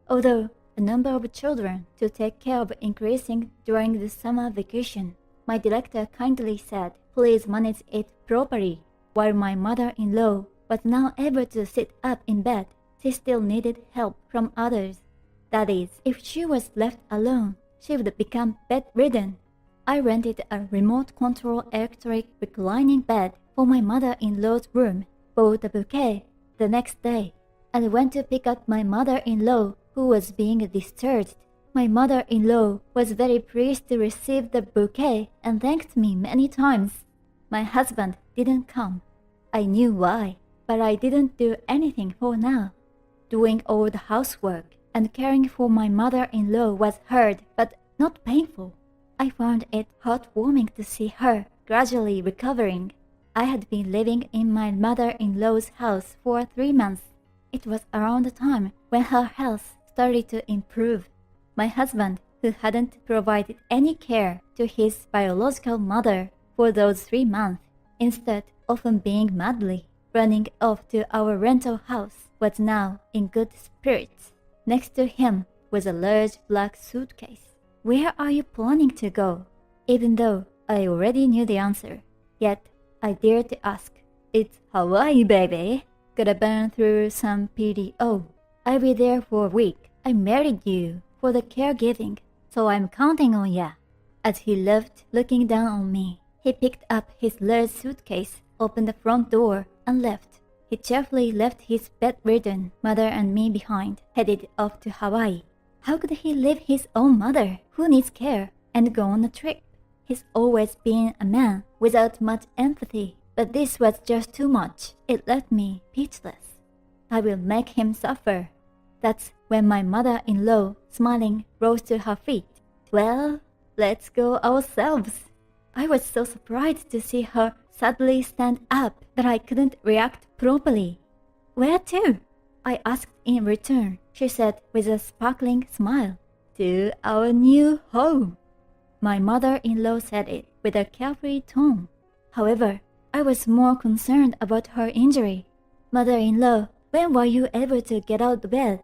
Although the number of children to take care of increasing during the summer vacation, my director kindly said, "Please manage it properly." While my mother-in-law was now able to sit up in bed, she still needed help from others. That is, if she was left alone, she would become bedridden. I rented a remote control electric reclining bed for my mother-in-law's room, bought a bouquet the next day, and went to pick up my mother-in-law who was being discharged. My mother-in-law was very pleased to receive the bouquet and thanked me many times. My husband didn't come. I knew why, but I didn't do anything for now. Doing all the housework and caring for my mother-in-law was hard but not painful. I found it heartwarming to see her gradually recovering. I had been living in my mother-in-law's house for 3 months. It was around the time when her health started to improve. My husband, who hadn't provided any care to his biological mother for those 3 months, instead often being madly running off to our rental house, was now in good spirits. Next to him was a large black suitcase. "Where are you planning to go?" Even though I already knew the answer, yet I dared to ask. "It's Hawaii, baby. Gotta burn through some PDO. I'll be there for a week. I married you for the caregiving, so I'm counting on ya." As he loved looking down on me, he picked up his large suitcase, opened the front door, and left. He cheerfully left his bedridden mother and me behind, headed off to Hawaii. How could he leave his own mother, who needs care, and go on a trip? He's always been a man without much empathy, but this was just too much. It left me speechless. I will make him suffer. That's when my mother-in-law, smiling, rose to her feet. "Well, let's go ourselves." I was so surprised to see her suddenly stand up that I couldn't react properly. "Where to?" I asked in return. She said with a sparkling smile, "To our new home." My mother-in-law said it with a carefree tone. However, I was more concerned about her injury. "Mother-in-law, when were you able to get out of bed?"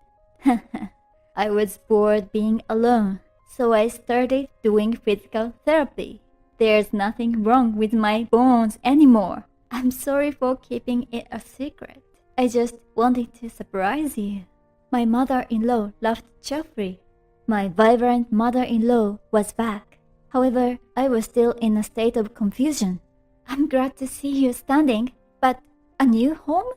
"I was bored being alone, so I started doing physical therapy. There's nothing wrong with my bones anymore. I'm sorry for keeping it a secret. I just wanted to surprise you." My mother-in-law laughed cheerfully. My vibrant mother-in-law was back. However, I was still in a state of confusion. "I'm glad to see you standing, but a new home?"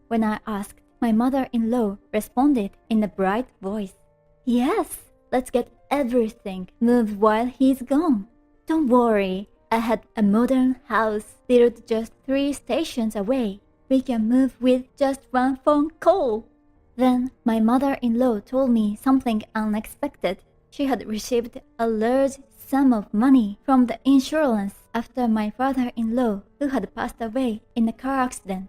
When I asked, my mother-in-law responded in a bright voice. "Yes, let's get everything moved while he's gone. Don't worry, I had a modern house built just 3 stations away. We can move with just one phone call." Then my mother-in-law told me something unexpected. She had received a large sum of money from the insurance after my father-in-law, who had passed away in a car accident.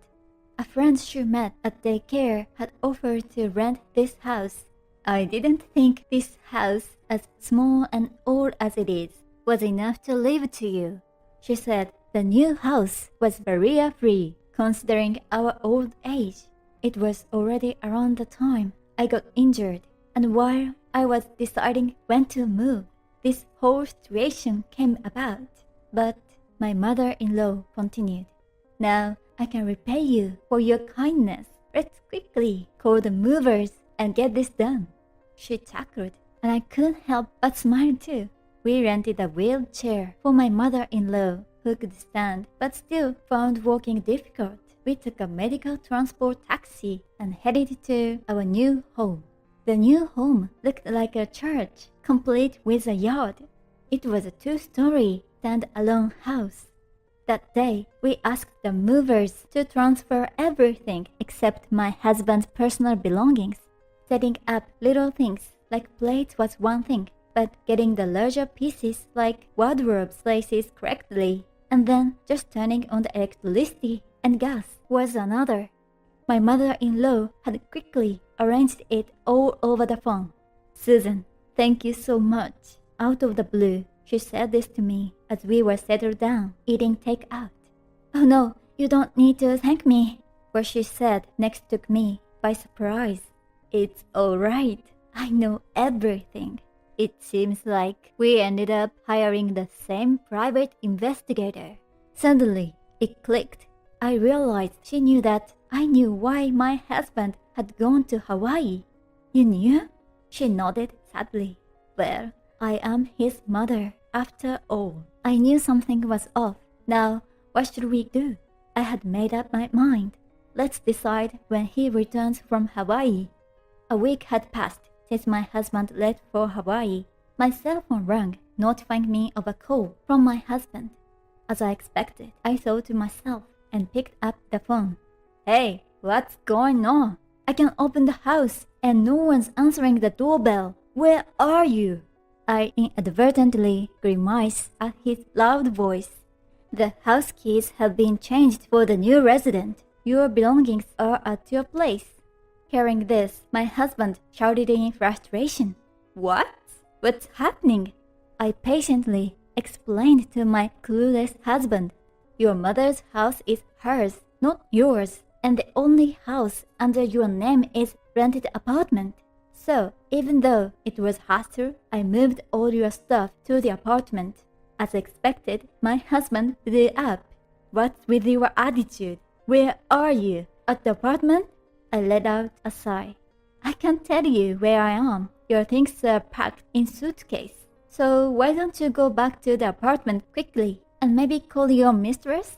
A friend she met at daycare had offered to rent this house. I didn't think this house, as small and old as it is, was enough to leave to you. She said the new house was barrier-free, considering our old age. It was already around the time I got injured, and while I was deciding when to move, this whole situation came about. But my mother-in-law continued, "Now I can repay you for your kindness. Let's quickly call the movers and get this done." She chuckled, and I couldn't help but smile too. We rented a wheelchair for my mother-in-law, who could stand but still found walking difficult. We took a medical transport taxi and headed to our new home. The new home looked like a church, complete with a yard. It was a 2-story, stand-alone house. That day, we asked the movers to transfer everything except my husband's personal belongings. Setting up little things like plates was one thing, but getting the larger pieces like wardrobes places correctly, and then just turning on the electricity and gas was another. My mother-in-law had quickly arranged it all over the phone. "Susan, thank you so much." Out of the blue, she said this to me as we were settled down, eating takeout. "Oh no, you don't need to thank me," what she said next took me by surprise. "It's all right. I know everything." It seems like we ended up hiring the same private investigator. Suddenly, it clicked. I realized she knew that I knew why my husband had gone to Hawaii. "You knew?" She nodded sadly. "Well, I am his mother, after all." I knew something was off. Now, what should we do? I had made up my mind. Let's decide when he returns from Hawaii. A week had passed since my husband left for Hawaii. My cell phone rang, notifying me of a call from my husband. As I expected, I thought to myself and picked up the phone. "Hey, what's going on? I can open the house and no one's answering the doorbell. Where are you?" I inadvertently grimaced at his loud voice. "The house keys have been changed for the new resident. Your belongings are at your place." Hearing this, my husband shouted in frustration. "What? What's happening?" I patiently explained to my clueless husband. "Your mother's house is hers, not yours, and the only house under your name is rented apartment. So, even though it was hassle, I moved all your stuff to the apartment." As expected, my husband blew up. "What's with your attitude? Where are you? At the apartment?" I let out a sigh. "I can't tell you where I am. Your things are packed in suitcase. So why don't you go back to the apartment quickly and maybe call your mistress?"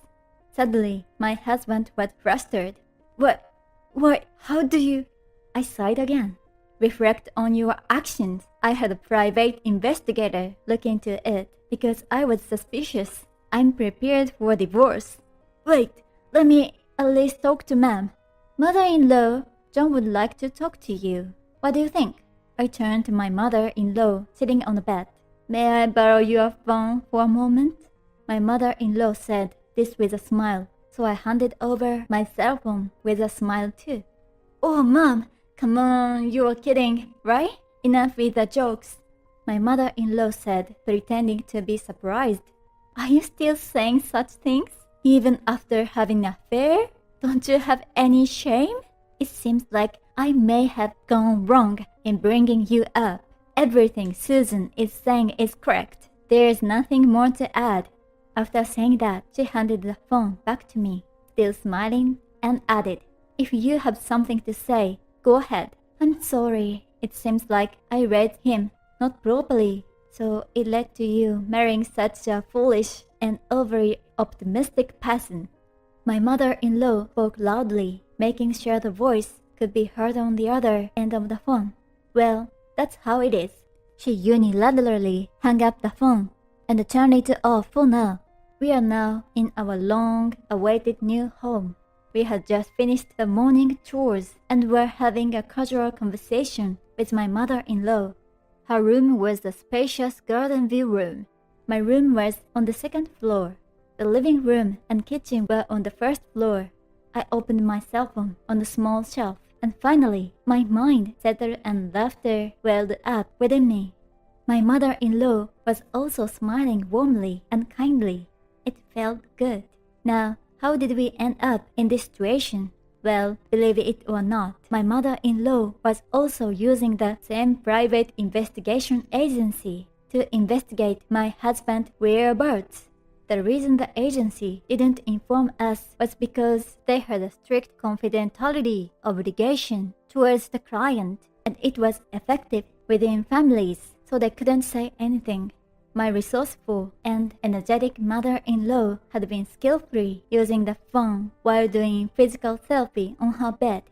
Suddenly, my husband was flustered. What? How do you?" I sighed again. "Reflect on your actions. I had a private investigator look into it because I was suspicious. I'm prepared for divorce." "Wait, let me at least talk to ma'am." "Mother-in-law, John would like to talk to you. What do you think?" I turned to my mother-in-law sitting on the bed. "May I borrow your phone for a moment?" My mother-in-law said this with a smile, so I handed over my cell phone with a smile too. "Oh, Mom, come on, you're kidding, right? Enough with the jokes." My mother-in-law said, pretending to be surprised. "Are you still saying such things? Even after having an affair? Don't you have any shame? It seems like I may have gone wrong in bringing you up. Everything Susan is saying is correct. There is nothing more to add." After saying that, she handed the phone back to me, still smiling, and added, "If you have something to say, go ahead." "I'm sorry. It seems like I read him not properly, so it led to you marrying such a foolish and overly optimistic person." My mother-in-law spoke loudly, making sure the voice could be heard on the other end of the phone. "Well, that's how it is." She unilaterally hung up the phone and turned it off for now. We are now in our long-awaited new home. We had just finished the morning chores and were having a casual conversation with my mother-in-law. Her room was the spacious garden view room. My room was on the second floor. The living room and kitchen were on the first floor. I opened my cell phone on the small shelf, and finally my mind settled and laughter welled up within me. My mother-in-law was also smiling warmly and kindly. It felt good. Now, how did we end up in this situation? Well, believe it or not, my mother-in-law was also using the same private investigation agency to investigate my husband's whereabouts. The reason the agency didn't inform us was because they had a strict confidentiality obligation towards the client, and it was effective within families, so they couldn't say anything. My resourceful and energetic mother-in-law had been skillfully using the phone while doing physical therapy on her bed.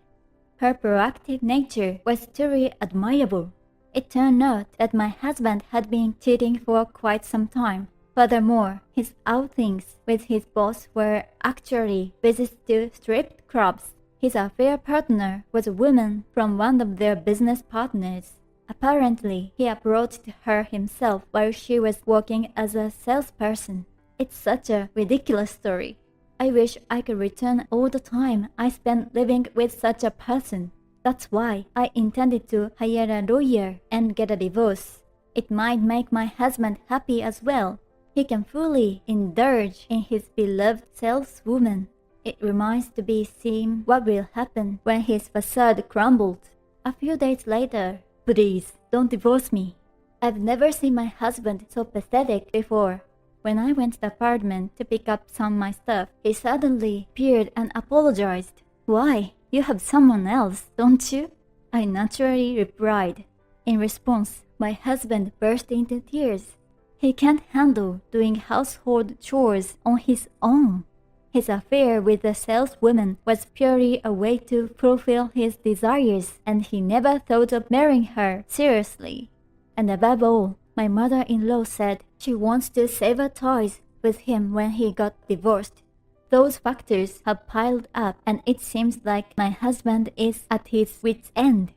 Her proactive nature was truly admirable. It turned out that my husband had been cheating for quite some time. Furthermore, his outings with his boss were actually visits to strip clubs. His affair partner was a woman from one of their business partners. Apparently, he approached her himself while she was working as a salesperson. It's such a ridiculous story. I wish I could return all the time I spent living with such a person. That's why I intended to hire a lawyer and get a divorce. It might make my husband happy as well. He can fully indulge in his beloved saleswoman. It remains to be seen what will happen when his facade crumbled. A few days later, please, don't divorce me. I've never seen my husband so pathetic before. When I went to the apartment to pick up some of my stuff, he suddenly appeared and apologized. Why? You have someone else, don't you? I naturally replied. In response, my husband burst into tears. He can't handle doing household chores on his own. His affair with the saleswoman was purely a way to fulfill his desires, and he never thought of marrying her seriously. And above all, my mother-in-law said she wants to sever ties with him when he got divorced. Those factors have piled up, and it seems like my husband is at his wit's end.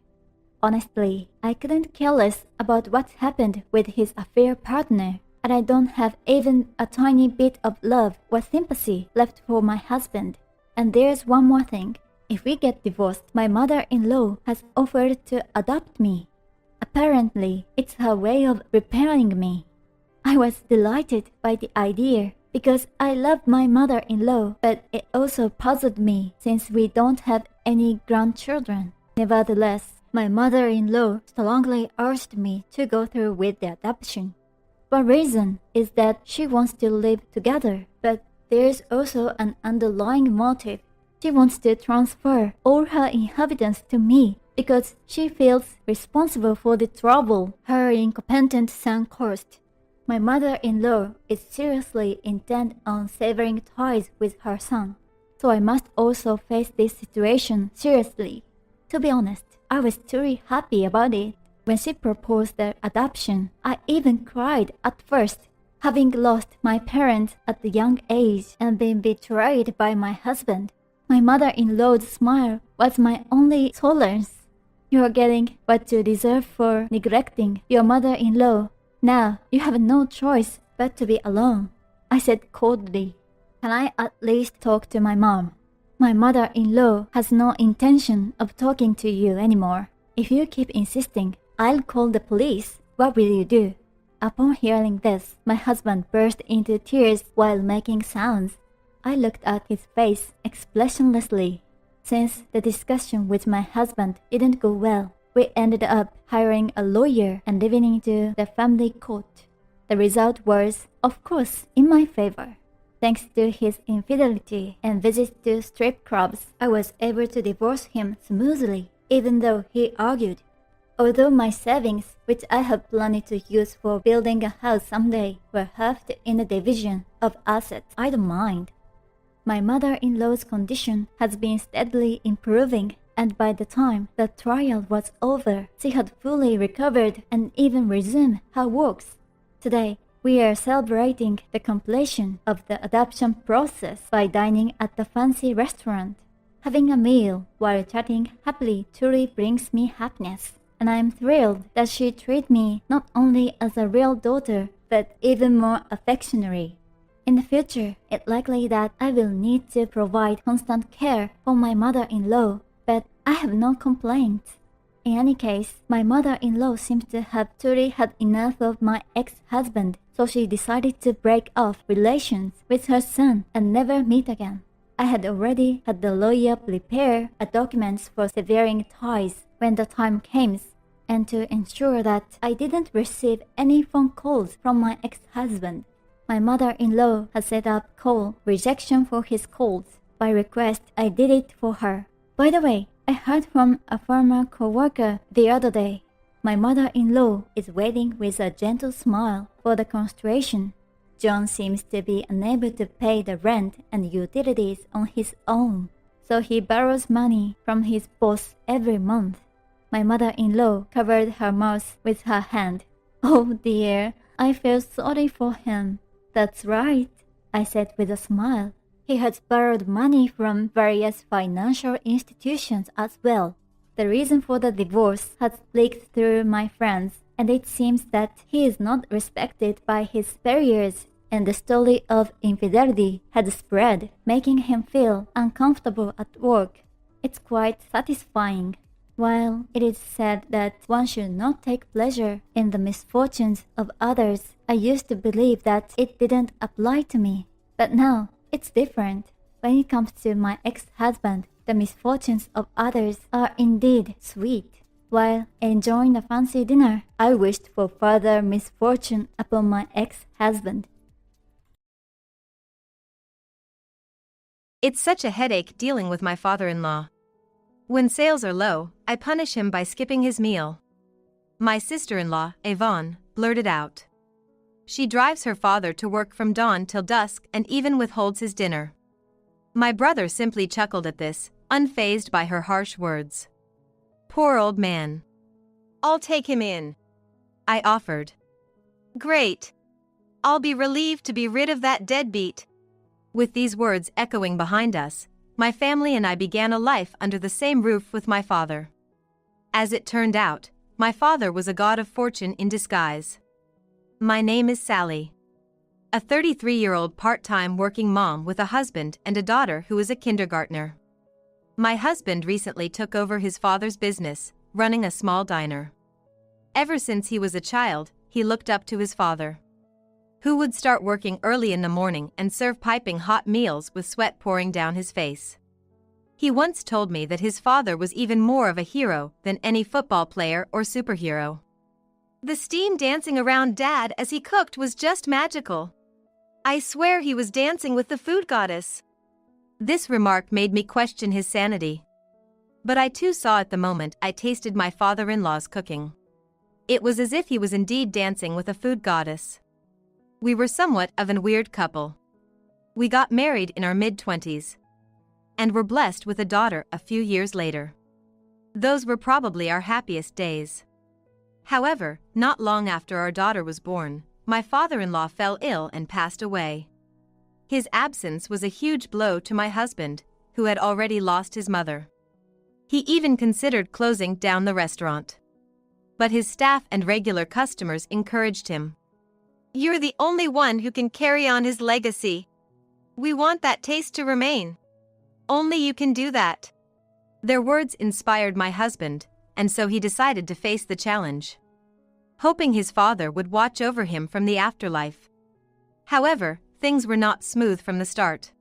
Honestly, I couldn't care less about what happened with his affair partner, and I don't have even a tiny bit of love or sympathy left for my husband. And there's one more thing. If we get divorced, my mother-in-law has offered to adopt me. Apparently, it's her way of repairing me. I was delighted by the idea because I love my mother-in-law, but it also puzzled me since we don't have any grandchildren. Nevertheless, my mother-in-law strongly urged me to go through with the adoption. One reason is that she wants to live together, but there's also an underlying motive. She wants to transfer all her inheritance to me because she feels responsible for the trouble her incompetent son caused. My mother-in-law is seriously intent on severing ties with her son, so I must also face this situation seriously. To be honest, I was truly happy about it. When she proposed the adoption, I even cried at first, having lost my parents at a young age and been betrayed by my husband. My mother-in-law's smile was my only solace. You are getting what you deserve for neglecting your mother-in-law. Now you have no choice but to be alone, I said coldly. Can I at least talk to my mom? My mother-in-law has no intention of talking to you anymore. If you keep insisting, I'll call the police. What will you do? Upon hearing this, my husband burst into tears while making sounds. I looked at his face expressionlessly. Since the discussion with my husband didn't go well, we ended up hiring a lawyer and living into the family court. The result was, of course, in my favor. Thanks to his infidelity and visits to strip clubs, I was able to divorce him smoothly, even though he argued. Although my savings, which I had planned to use for building a house someday, were halved in the division of assets, I don't mind. My mother-in-law's condition has been steadily improving, and by the time the trial was over, she had fully recovered and even resumed her works. Today, we are celebrating the completion of the adoption process by dining at the fancy restaurant. Having a meal while chatting happily truly brings me happiness, and I am thrilled that she treats me not only as a real daughter, but even more affectionately. In the future, it's likely that I will need to provide constant care for my mother-in-law, but I have no complaints. In any case, my mother-in-law seems to have truly had enough of my ex-husband, so she decided to break off relations with her son and never meet again. I had already had the lawyer prepare a document for severing ties when the time came, and to ensure that I didn't receive any phone calls from my ex-husband, my mother-in-law had set up call rejection for his calls. By request, I did it for her. By the way, I heard from a former co-worker the other day. My mother-in-law is waiting with a gentle smile for the construction. John seems to be unable to pay the rent and utilities on his own, so he borrows money from his boss every month. My mother-in-law covered her mouth with her hand. Oh dear, I feel sorry for him. That's right, I said with a smile. He has borrowed money from various financial institutions as well. The reason for the divorce has leaked through my friends, and it seems that he is not respected by his superiors, and the story of infidelity had spread, making him feel uncomfortable at work. It's quite satisfying. While it is said that one should not take pleasure in the misfortunes of others, I used to believe that it didn't apply to me. But now, it's different. When it comes to my ex-husband, the misfortunes of others are indeed sweet. While enjoying a fancy dinner, I wished for further misfortune upon my ex-husband. It's such a headache dealing with my father-in-law. When sales are low, I punish him by skipping his meal. My sister-in-law, Yvonne, blurted out. She drives her father to work from dawn till dusk and even withholds his dinner. My brother simply chuckled at this, unfazed by her harsh words. Poor old man. I'll take him in, I offered. Great. I'll be relieved to be rid of that deadbeat. With these words echoing behind us, my family and I began a life under the same roof with my father. As it turned out, my father was a god of fortune in disguise. My name is Sally. A 33-year-old part-time working mom with a husband and a daughter who is a kindergartner. My husband recently took over his father's business, running a small diner. Ever since he was a child, he looked up to his father, who would start working early in the morning and serve piping hot meals with sweat pouring down his face. He once told me that his father was even more of a hero than any football player or superhero. The steam dancing around Dad as he cooked was just magical. I swear he was dancing with the food goddess. This remark made me question his sanity. But I too saw at the moment I tasted my father-in-law's cooking. It was as if he was indeed dancing with a food goddess. We were somewhat of a weird couple. We got married in our mid-20s. And were blessed with a daughter a few years later. Those were probably our happiest days. However, not long after our daughter was born, my father-in-law fell ill and passed away. His absence was a huge blow to my husband, who had already lost his mother. He even considered closing down the restaurant. But his staff and regular customers encouraged him. You're the only one who can carry on his legacy. We want that taste to remain. Only you can do that. Their words inspired my husband, and so he decided to face the challenge, hoping his father would watch over him from the afterlife. However, things were not smooth from the start.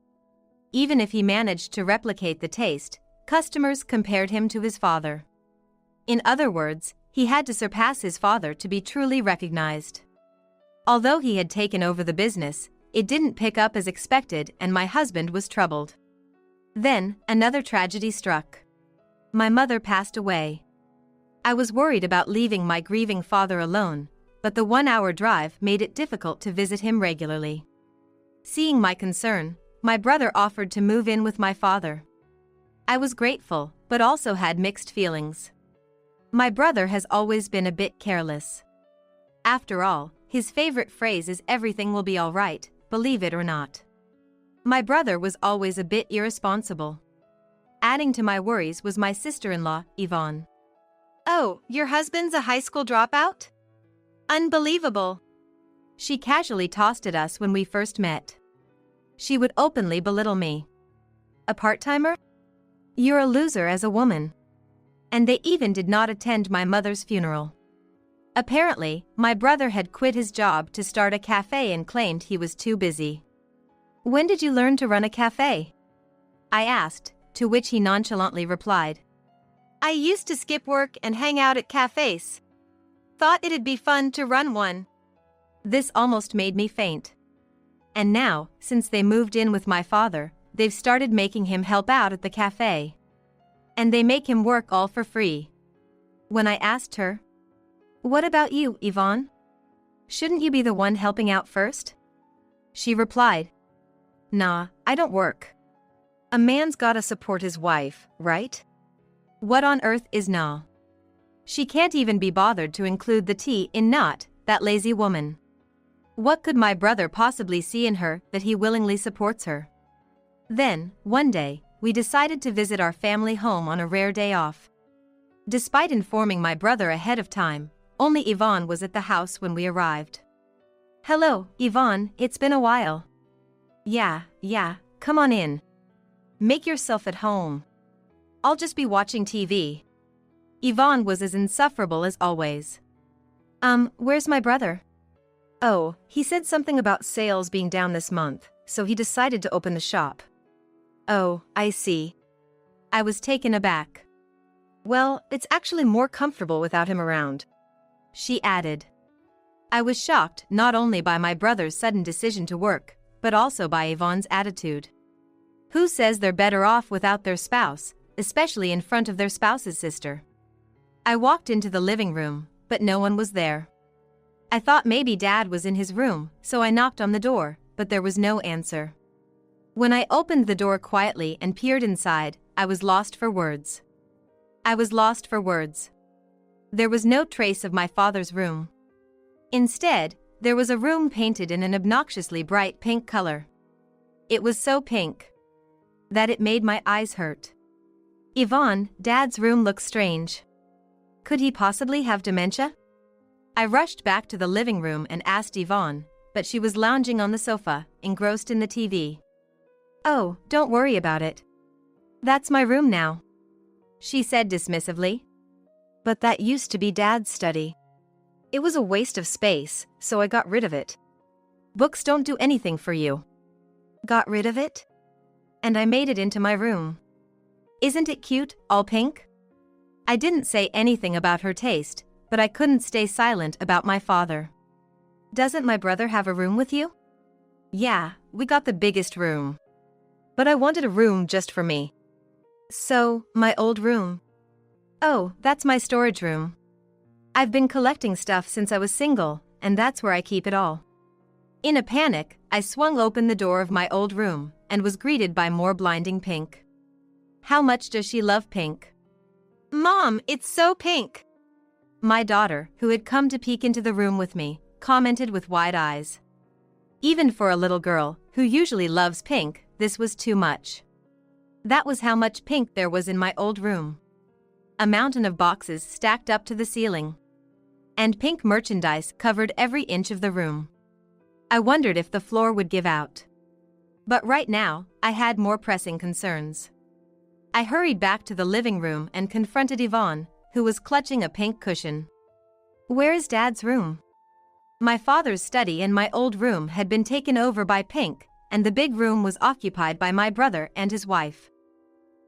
Even if he managed to replicate the taste, customers compared him to his father. In other words, he had to surpass his father to be truly recognized. Although he had taken over the business, it didn't pick up as expected and my husband was troubled. Then, another tragedy struck. My mother passed away. I was worried about leaving my grieving father alone, but the 1-hour drive made it difficult to visit him regularly. Seeing my concern, my brother offered to move in with my father. I was grateful, but also had mixed feelings. My brother has always been a bit careless. After all, his favorite phrase is "everything will be all right, believe it or not." My brother was always a bit irresponsible. Adding to my worries was my sister-in-law, Yvonne. Oh, your husband's a high school dropout? Unbelievable. She casually tossed at us when we first met. She would openly belittle me. A part-timer? You're a loser as a woman. And they even did not attend my mother's funeral. Apparently, my brother had quit his job to start a cafe and claimed he was too busy. When did you learn to run a cafe? I asked, to which he nonchalantly replied. I used to skip work and hang out at cafes. Thought it'd be fun to run one. This almost made me faint. And now, since they moved in with my father, they've started making him help out at the cafe. And they make him work all for free. When I asked her, "What about you, Yvonne? Shouldn't you be the one helping out first?" She replied, "Nah, I don't work. A man's gotta support his wife, right? What on earth is nah? She can't even be bothered to include the T in not, that lazy woman. What could my brother possibly see in her that he willingly supports her?" Then, one day, we decided to visit our family home on a rare day off. Despite informing my brother ahead of time, only Yvonne was at the house when we arrived. "Hello, Yvonne, it's been a while." Yeah, come on in. Make yourself at home. I'll just be watching TV. Yvonne was as insufferable as always. Where's my brother?" "Oh, he said something about sales being down this month, so he decided to open the shop." "Oh, I see." I was taken aback. "Well, it's actually more comfortable without him around," she added. I was shocked not only by my brother's sudden decision to work, but also by Yvonne's attitude. Who says they're better off without their spouse, especially in front of their spouse's sister? I walked into the living room, but no one was there. I thought maybe Dad was in his room, so I knocked on the door, but there was no answer. When I opened the door quietly and peered inside, I was lost for words. There was no trace of my father's room. Instead, there was a room painted in an obnoxiously bright pink color. It was so pink that it made my eyes hurt. "Yvonne, Dad's room looks strange. Could he possibly have dementia?" I rushed back to the living room and asked Yvonne, but she was lounging on the sofa, engrossed in the TV. "Oh, don't worry about it. That's my room now," she said dismissively. "But that used to be Dad's study. It was a waste of space, so I got rid of it. Books don't do anything for you." "Got rid of it?" "And I made it into my room. Isn't it cute, all pink?" I didn't say anything about her taste, but I couldn't stay silent about my father. "Doesn't my brother have a room with you?" "Yeah, we got the biggest room. But I wanted a room just for me. So, my old room." "Oh, that's my storage room. I've been collecting stuff since I was single, and that's where I keep it all." In a panic, I swung open the door of my old room, and was greeted by more blinding pink. How much does she love pink? "Mom, it's so pink." My daughter, who had come to peek into the room with me, commented with wide eyes. Even for a little girl, who usually loves pink, this was too much. That was how much pink there was in my old room. A mountain of boxes stacked up to the ceiling. And pink merchandise covered every inch of the room. I wondered if the floor would give out. But right now, I had more pressing concerns. I hurried back to the living room and confronted Yvonne, who was clutching a pink cushion. "Where is Dad's room?" My father's study and my old room had been taken over by pink, and the big room was occupied by my brother and his wife.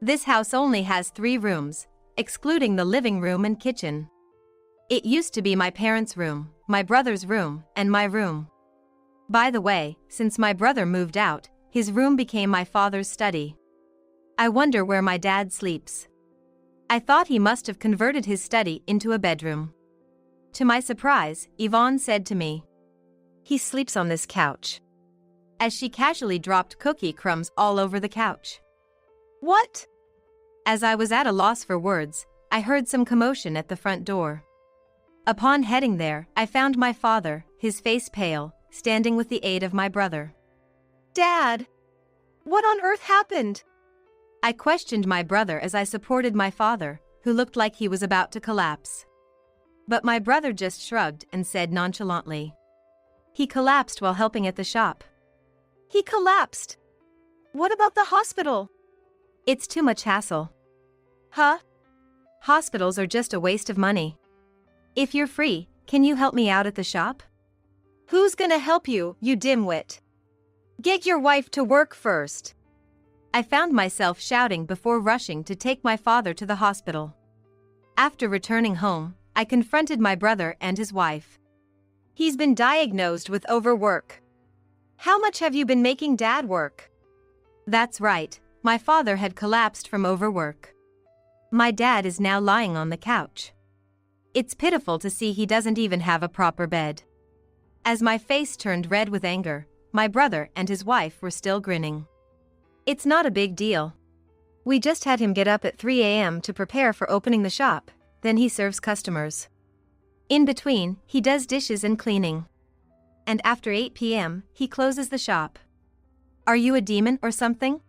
This house only has 3 rooms, excluding the living room and kitchen. It used to be my parents' room, my brother's room, and my room. By the way, since my brother moved out, his room became my father's study. I wonder where my dad sleeps. I thought he must have converted his study into a bedroom. To my surprise, Yvonne said to me, "He sleeps on this couch," as she casually dropped cookie crumbs all over the couch. "What?" As I was at a loss for words, I heard some commotion at the front door. Upon heading there, I found my father, his face pale, standing with the aid of my brother. "Dad! What on earth happened?" I questioned my brother as I supported my father, who looked like he was about to collapse. But my brother just shrugged and said nonchalantly. He collapsed while helping at the shop. He collapsed. What about the hospital? It's too much hassle. Huh? Hospitals are just a waste of money. If you're free, can you help me out at the shop? Who's gonna help you, you dimwit? Get your wife to work first. I found myself shouting before rushing to take my father to the hospital. After returning home, I confronted my brother and his wife. He's been diagnosed with overwork. How much have you been making Dad work? That's right, my father had collapsed from overwork. My dad is now lying on the couch. It's pitiful to see he doesn't even have a proper bed. As my face turned red with anger, my brother and his wife were still grinning. It's not a big deal. We just had him get up at 3 a.m. to prepare for opening the shop, then he serves customers. In between, he does dishes and cleaning. And after 8 p.m., he closes the shop. Are you a demon or something?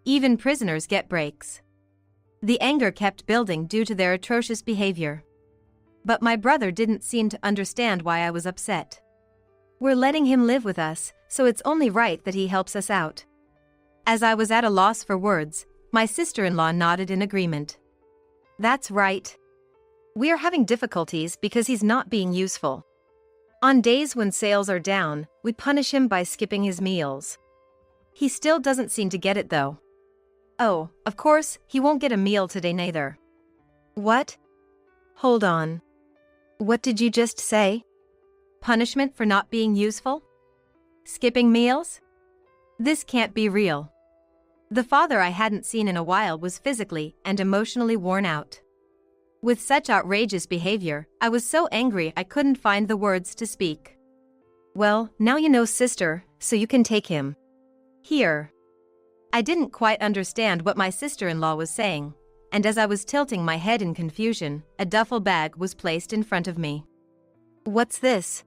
Even prisoners get breaks. The anger kept building due to their atrocious behavior. But my brother didn't seem to understand why I was upset. We're letting him live with us, so it's only right that he helps us out. As I was at a loss for words, my sister-in-law nodded in agreement. That's right. We're having difficulties because he's not being useful. On days when sales are down, we punish him by skipping his meals. He still doesn't seem to get it though. Oh, of course, he won't get a meal today neither. What? Hold on. What did you just say? Punishment for not being useful? Skipping meals? This can't be real. The father I hadn't seen in a while was physically and emotionally worn out. With such outrageous behavior, I was so angry I couldn't find the words to speak. Well, now you know, sister, so you can take him. Here. I didn't quite understand what my sister-in-law was saying, and as I was tilting my head in confusion, a duffel bag was placed in front of me. What's this?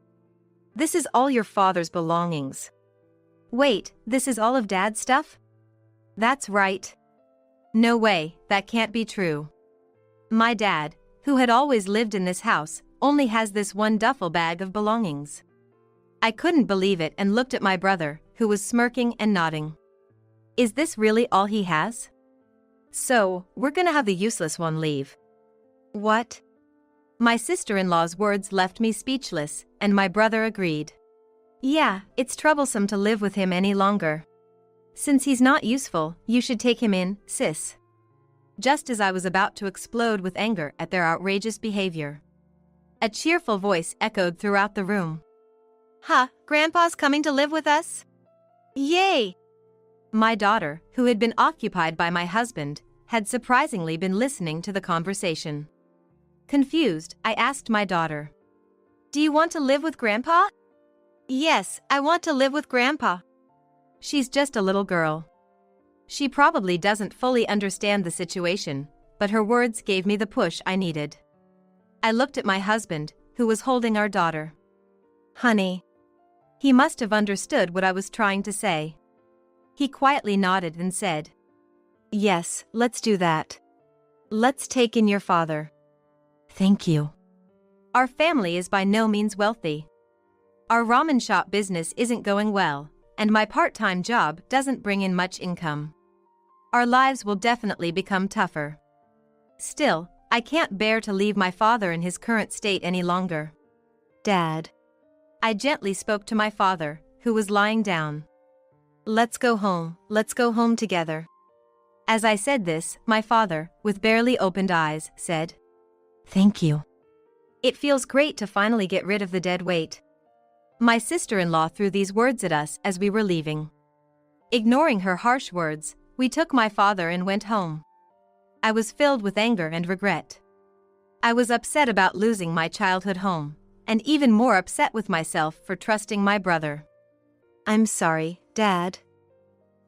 This is all your father's belongings. Wait, this is all of Dad's stuff? That's right. No way, that can't be true. My dad, who had always lived in this house, only has this one duffel bag of belongings. I couldn't believe it and looked at my brother, who was smirking and nodding. Is this really all he has? So, we're gonna have the useless one leave. What? My sister-in-law's words left me speechless, and my brother agreed. Yeah, it's troublesome to live with him any longer. Since he's not useful, you should take him in, sis. Just as I was about to explode with anger at their outrageous behavior, a cheerful voice echoed throughout the room. Huh, Grandpa's coming to live with us? Yay! My daughter, who had been occupied by my husband, had surprisingly been listening to the conversation. Confused, I asked my daughter, "Do you want to live with Grandpa?" Yes, I want to live with Grandpa. She's just a little girl. She probably doesn't fully understand the situation, but her words gave me the push I needed. I looked at my husband, who was holding our daughter. Honey. He must have understood what I was trying to say. He quietly nodded and said, "Yes, let's do that. Let's take in your father." Thank you. Our family is by no means wealthy. Our ramen shop business isn't going well, and my part-time job doesn't bring in much income. Our lives will definitely become tougher. Still, I can't bear to leave my father in his current state any longer. Dad. I gently spoke to my father, who was lying down. Let's go home together. As I said this, my father, with barely opened eyes, said, "Thank you. It feels great to finally get rid of the dead weight." My sister-in-law threw these words at us as we were leaving. Ignoring her harsh words, we took my father and went home. I was filled with anger and regret. I was upset about losing my childhood home, and even more upset with myself for trusting my brother. I'm sorry, Dad.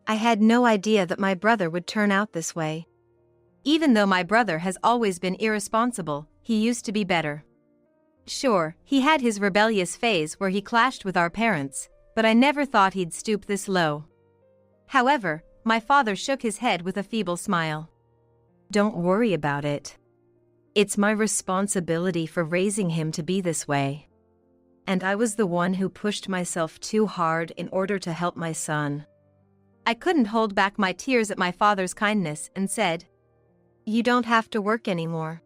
I had no idea that my brother would turn out this way. Even though my brother has always been irresponsible, he used to be better. Sure, he had his rebellious phase where he clashed with our parents, but I never thought he'd stoop this low. However, my father shook his head with a feeble smile. Don't worry about it. It's my responsibility for raising him to be this way. And I was the one who pushed myself too hard in order to help my son. I couldn't hold back my tears at my father's kindness and said, You don't have to work anymore.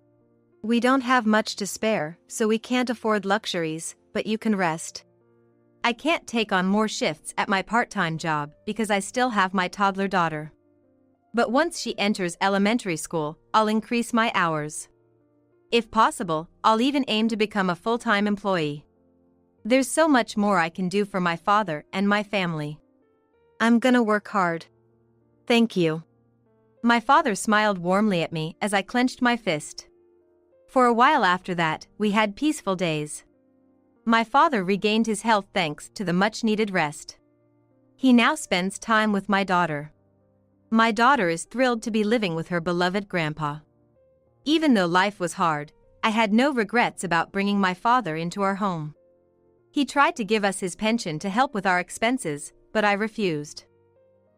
We don't have much to spare, so we can't afford luxuries, but you can rest. I can't take on more shifts at my part-time job because I still have my toddler daughter. But once she enters elementary school, I'll increase my hours. If possible, I'll even aim to become a full-time employee. There's so much more I can do for my father and my family. I'm gonna work hard. Thank you. My father smiled warmly at me as I clenched my fist. For a while after that, we had peaceful days. My father regained his health thanks to the much-needed rest. He now spends time with my daughter. My daughter is thrilled to be living with her beloved grandpa. Even though life was hard, I had no regrets about bringing my father into our home. He tried to give us his pension to help with our expenses, but I refused.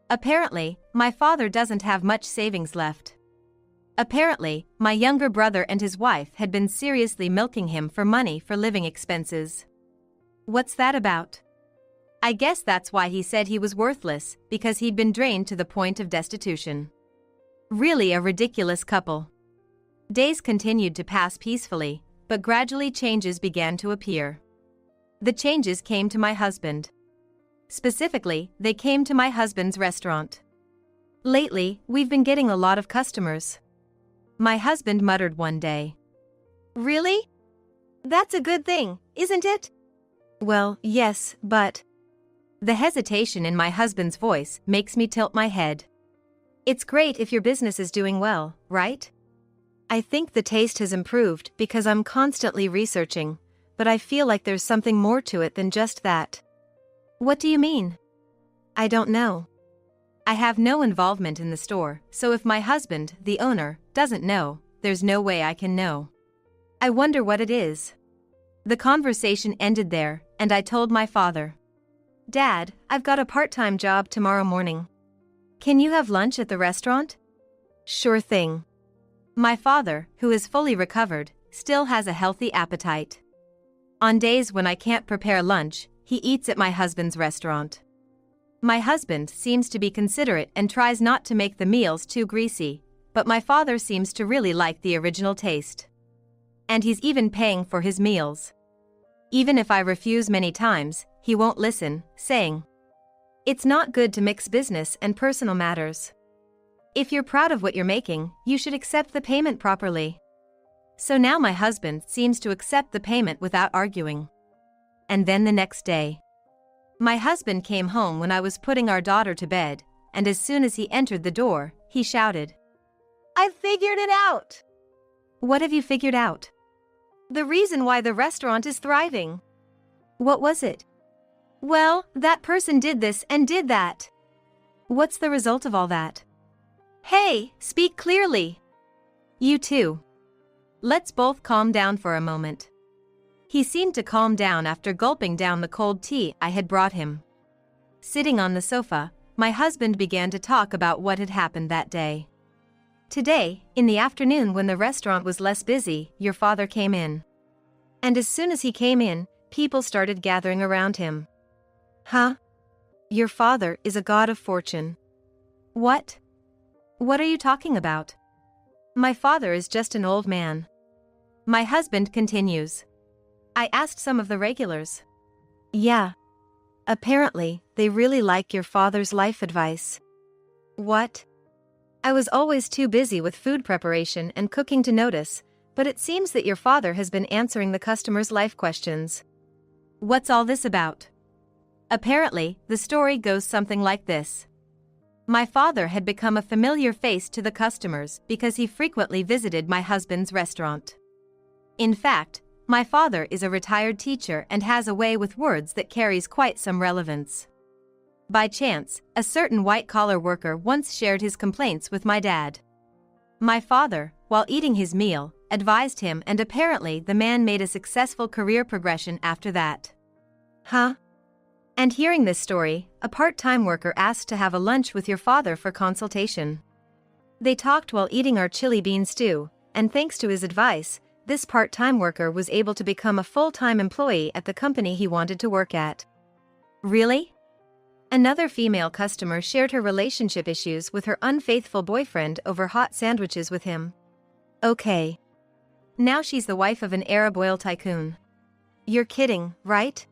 Apparently, my father doesn't have much savings left. Apparently, my younger brother and his wife had been seriously milking him for money for living expenses. What's that about? I guess that's why he said he was worthless, because he'd been drained to the point of destitution. Really a ridiculous couple. Days continued to pass peacefully, but gradually changes began to appear. The changes came to my husband. Specifically, they came to my husband's restaurant. Lately, we've been getting a lot of customers. My husband muttered one day. Really? That's a good thing, isn't it? Well, yes, but... The hesitation in my husband's voice makes me tilt my head. It's great if your business is doing well, right? I think the taste has improved because I'm constantly researching, but I feel like there's something more to it than just that. What do you mean? I don't know. I have no involvement in the store, so if my husband, the owner, doesn't know, there's no way I can know. I wonder what it is. The conversation ended there, and I told my father. Dad, I've got a part-time job tomorrow morning. Can you have lunch at the restaurant? Sure thing. My father, who is fully recovered, still has a healthy appetite. On days when I can't prepare lunch, he eats at my husband's restaurant. My husband seems to be considerate and tries not to make the meals too greasy, but my father seems to really like the original taste. And he's even paying for his meals. Even if I refuse many times, he won't listen, saying, It's not good to mix business and personal matters. If you're proud of what you're making, you should accept the payment properly. So now my husband seems to accept the payment without arguing. And then the next day. My husband came home when I was putting our daughter to bed, and as soon as he entered the door, he shouted, I've figured it out! What have you figured out? The reason why the restaurant is thriving. What was it? Well, that person did this and did that. What's the result of all that? Hey, speak clearly. You too. Let's both calm down for a moment. He seemed to calm down after gulping down the cold tea I had brought him. Sitting on the sofa, my husband began to talk about what had happened that day. Today, in the afternoon when the restaurant was less busy, your father came in. And as soon as he came in, people started gathering around him. Huh? Your father is a god of fortune. What? What are you talking about? My father is just an old man. My husband continues. I asked some of the regulars. Yeah. Apparently, they really like your father's life advice. What? I was always too busy with food preparation and cooking to notice, but it seems that your father has been answering the customers' life questions. What's all this about? Apparently, the story goes something like this. My father had become a familiar face to the customers because he frequently visited my husband's restaurant. In fact, my father is a retired teacher and has a way with words that carries quite some relevance. By chance, a certain white-collar worker once shared his complaints with my dad. My father, while eating his meal, advised him, and apparently the man made a successful career progression after that. Huh? And hearing this story, a part-time worker asked to have a lunch with your father for consultation. They talked while eating our chili bean stew, and thanks to his advice, this part-time worker was able to become a full-time employee at the company he wanted to work at. Really? Another female customer shared her relationship issues with her unfaithful boyfriend over hot sandwiches with him. Okay. Now she's the wife of an Arab oil tycoon. You're kidding, right?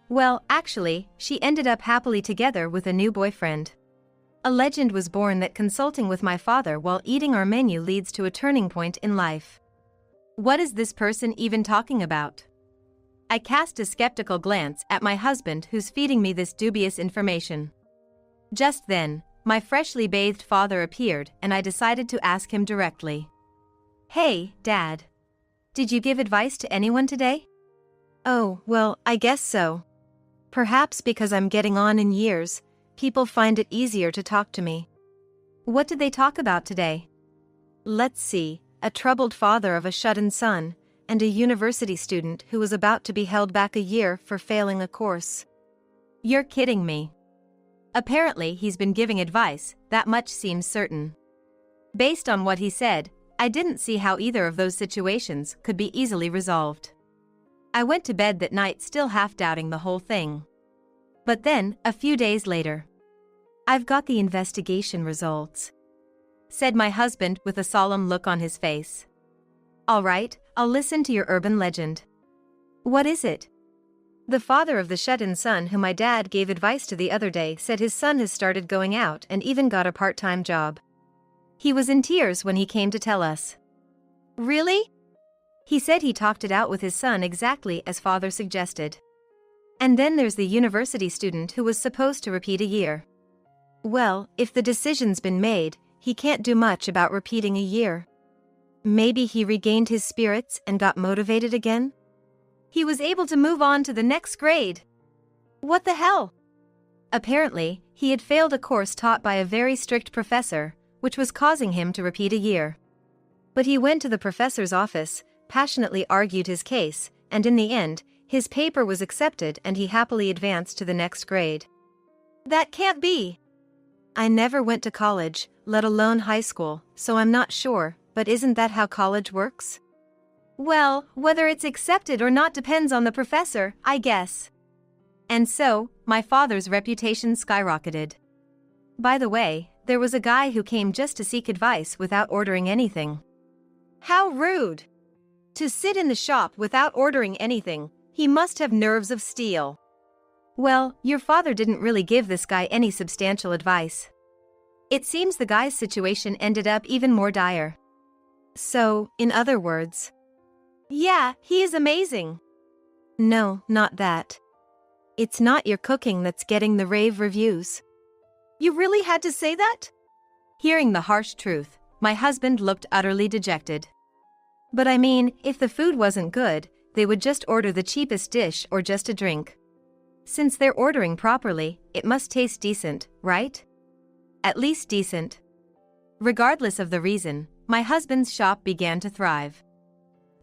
Well, actually, she ended up happily together with a new boyfriend. A legend was born that consulting with my father while eating our menu leads to a turning point in life. What is this person even talking about? I cast a skeptical glance at my husband who's feeding me this dubious information. Just then, my freshly bathed father appeared and I decided to ask him directly. Hey, Dad. Did you give advice to anyone today? Oh, well, I guess so. Perhaps because I'm getting on in years, people find it easier to talk to me. What did they talk about today? Let's see, a troubled father of a shut-in son, and a university student who was about to be held back a year for failing a course. You're kidding me. Apparently he's been giving advice, that much seems certain. Based on what he said, I didn't see how either of those situations could be easily resolved. I went to bed that night still half-doubting the whole thing. But then, a few days later, I've got the investigation results, said my husband with a solemn look on his face. All right, I'll listen to your urban legend. What is it? The father of the shut-in son whom my dad gave advice to the other day said his son has started going out and even got a part-time job. He was in tears when he came to tell us. Really? He said he talked it out with his son exactly as father suggested. And then there's the university student who was supposed to repeat a year. Well, if the decision's been made, he can't do much about repeating a year. Maybe he regained his spirits and got motivated again? He was able to move on to the next grade. What the hell? Apparently, he had failed a course taught by a very strict professor, which was causing him to repeat a year. But he went to the professor's office, passionately argued his case, and in the end, his paper was accepted and he happily advanced to the next grade. That can't be. I never went to college, let alone high school, so I'm not sure, but isn't that how college works? Well, whether it's accepted or not depends on the professor, I guess. And so, my father's reputation skyrocketed. By the way, there was a guy who came just to seek advice without ordering anything. How rude! To sit in the shop without ordering anything, he must have nerves of steel. Well, your father didn't really give this guy any substantial advice. It seems the guy's situation ended up even more dire. So, in other words, yeah, he is amazing. No, not that. It's not your cooking that's getting the rave reviews. You really had to say that? Hearing the harsh truth, my husband looked utterly dejected. But I mean, if the food wasn't good, they would just order the cheapest dish or just a drink. Since they're ordering properly, it must taste decent, right? At least decent. Regardless of the reason, my husband's shop began to thrive.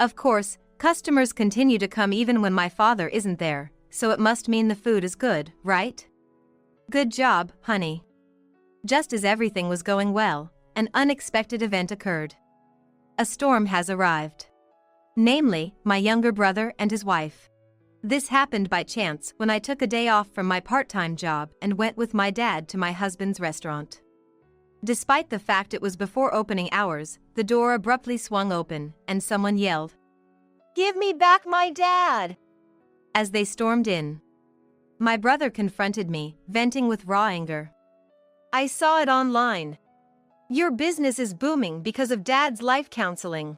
Of course, customers continue to come even when my father isn't there, so it must mean the food is good, right? Good job, honey. Just as everything was going well, an unexpected event occurred. A storm has arrived. Namely, my younger brother and his wife. This happened by chance when I took a day off from my part-time job and went with my dad to my husband's restaurant. Despite the fact it was before opening hours, the door abruptly swung open and someone yelled, "Give me back my dad!" as they stormed in. My brother confronted me, venting with raw anger. I saw it online. Your business is booming because of Dad's life counseling.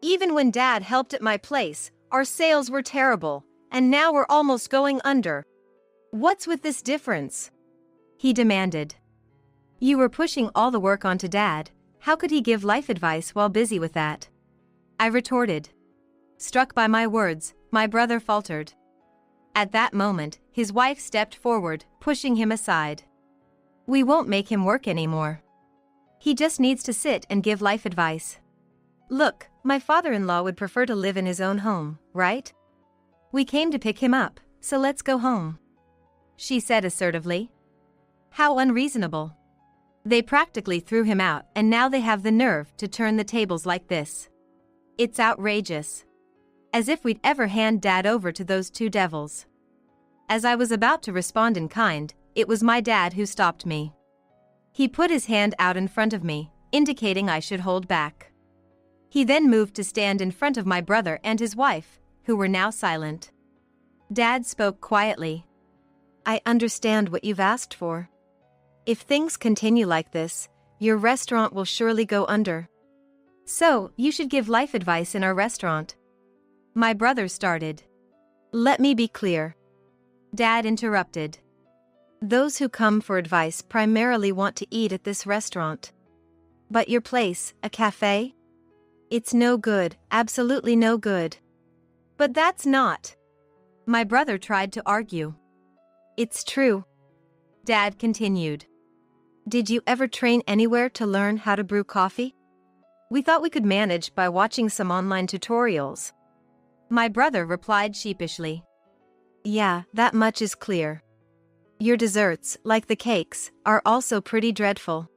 Even when Dad helped at my place, our sales were terrible, and now we're almost going under. What's with this difference? He demanded. You were pushing all the work onto Dad. How could he give life advice while busy with that? I retorted. Struck by my words, my brother faltered. At that moment, his wife stepped forward, pushing him aside. We won't make him work anymore. He just needs to sit and give life advice. Look, my father-in-law would prefer to live in his own home, right? We came to pick him up, so let's go home. she said assertively. How unreasonable. They practically threw him out, and now they have the nerve to turn the tables like this. It's outrageous. As if we'd ever hand Dad over to those two devils. As I was about to respond in kind, it was my dad who stopped me. He put his hand out in front of me, indicating I should hold back. He then moved to stand in front of my brother and his wife, who were now silent. Dad spoke quietly. I understand what you've asked for. If things continue like this, your restaurant will surely go under. So, you should give life advice in our restaurant. My brother started. Let me be clear. Dad interrupted. Those who come for advice primarily want to eat at this restaurant. But your place, a cafe? It's no good, absolutely no good. But that's not. My brother tried to argue. It's true. Dad continued. Did you ever train anywhere to learn how to brew coffee? We thought we could manage by watching some online tutorials. My brother replied sheepishly. Yeah, that much is clear. Your desserts, like the cakes, are also pretty dreadful.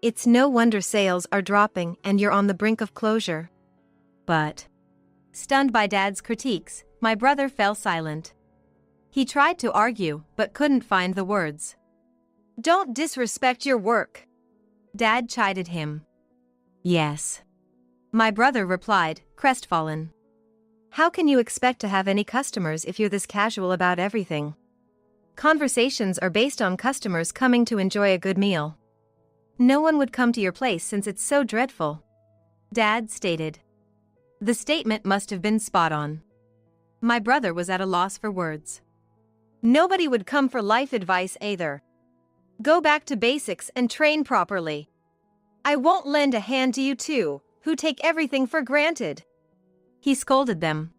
It's no wonder sales are dropping and you're on the brink of closure. But, stunned by Dad's critiques, my brother fell silent. He tried to argue, but couldn't find the words. Don't disrespect your work. Dad chided him. Yes. My brother replied, crestfallen. How can you expect to have any customers if you're this casual about everything? Conversations are based on customers coming to enjoy a good meal. No one would come to your place since it's so dreadful. Dad stated. The statement must have been spot on. My brother was at a loss for words. Nobody would come for life advice either. Go back to basics and train properly. I won't lend a hand to you two, who take everything for granted. He scolded them.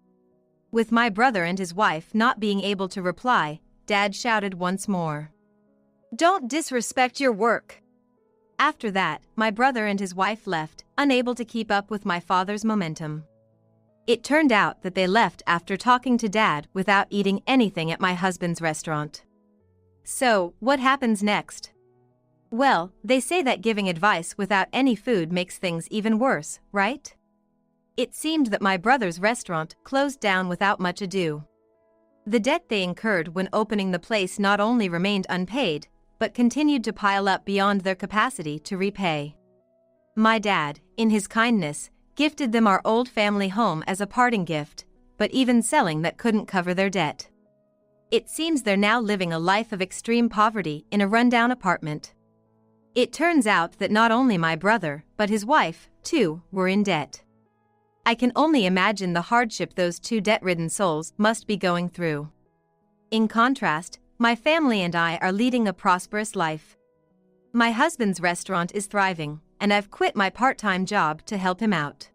With my brother and his wife not being able to reply, Dad shouted once more. Don't disrespect your work. After that, my brother and his wife left, unable to keep up with my father's momentum. It turned out that they left after talking to Dad without eating anything at my husband's restaurant. So, what happens next? Well, they say that giving advice without any food makes things even worse, right? It seemed that my brother's restaurant closed down without much ado. The debt they incurred when opening the place not only remained unpaid, but continued to pile up beyond their capacity to repay. My dad, in his kindness, gifted them our old family home as a parting gift, but even selling that couldn't cover their debt. It seems they're now living a life of extreme poverty in a rundown apartment. It turns out that not only my brother, but his wife, too, were in debt. I can only imagine the hardship those two debt-ridden souls must be going through. In contrast, my family and I are leading a prosperous life. My husband's restaurant is thriving, and I've quit my part-time job to help him out.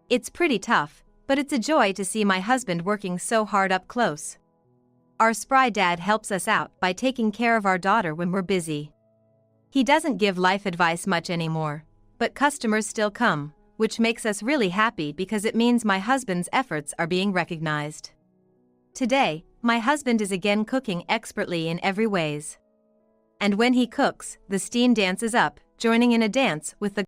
It's pretty tough, but it's a joy to see my husband working so hard up close. Our spry dad helps us out by taking care of our daughter when we're busy. He doesn't give life advice much anymore, but customers still come, which makes us really happy because it means my husband's efforts are being recognized. Today, my husband is again cooking expertly in every ways. And when he cooks, the steam dances up, joining in a dance with the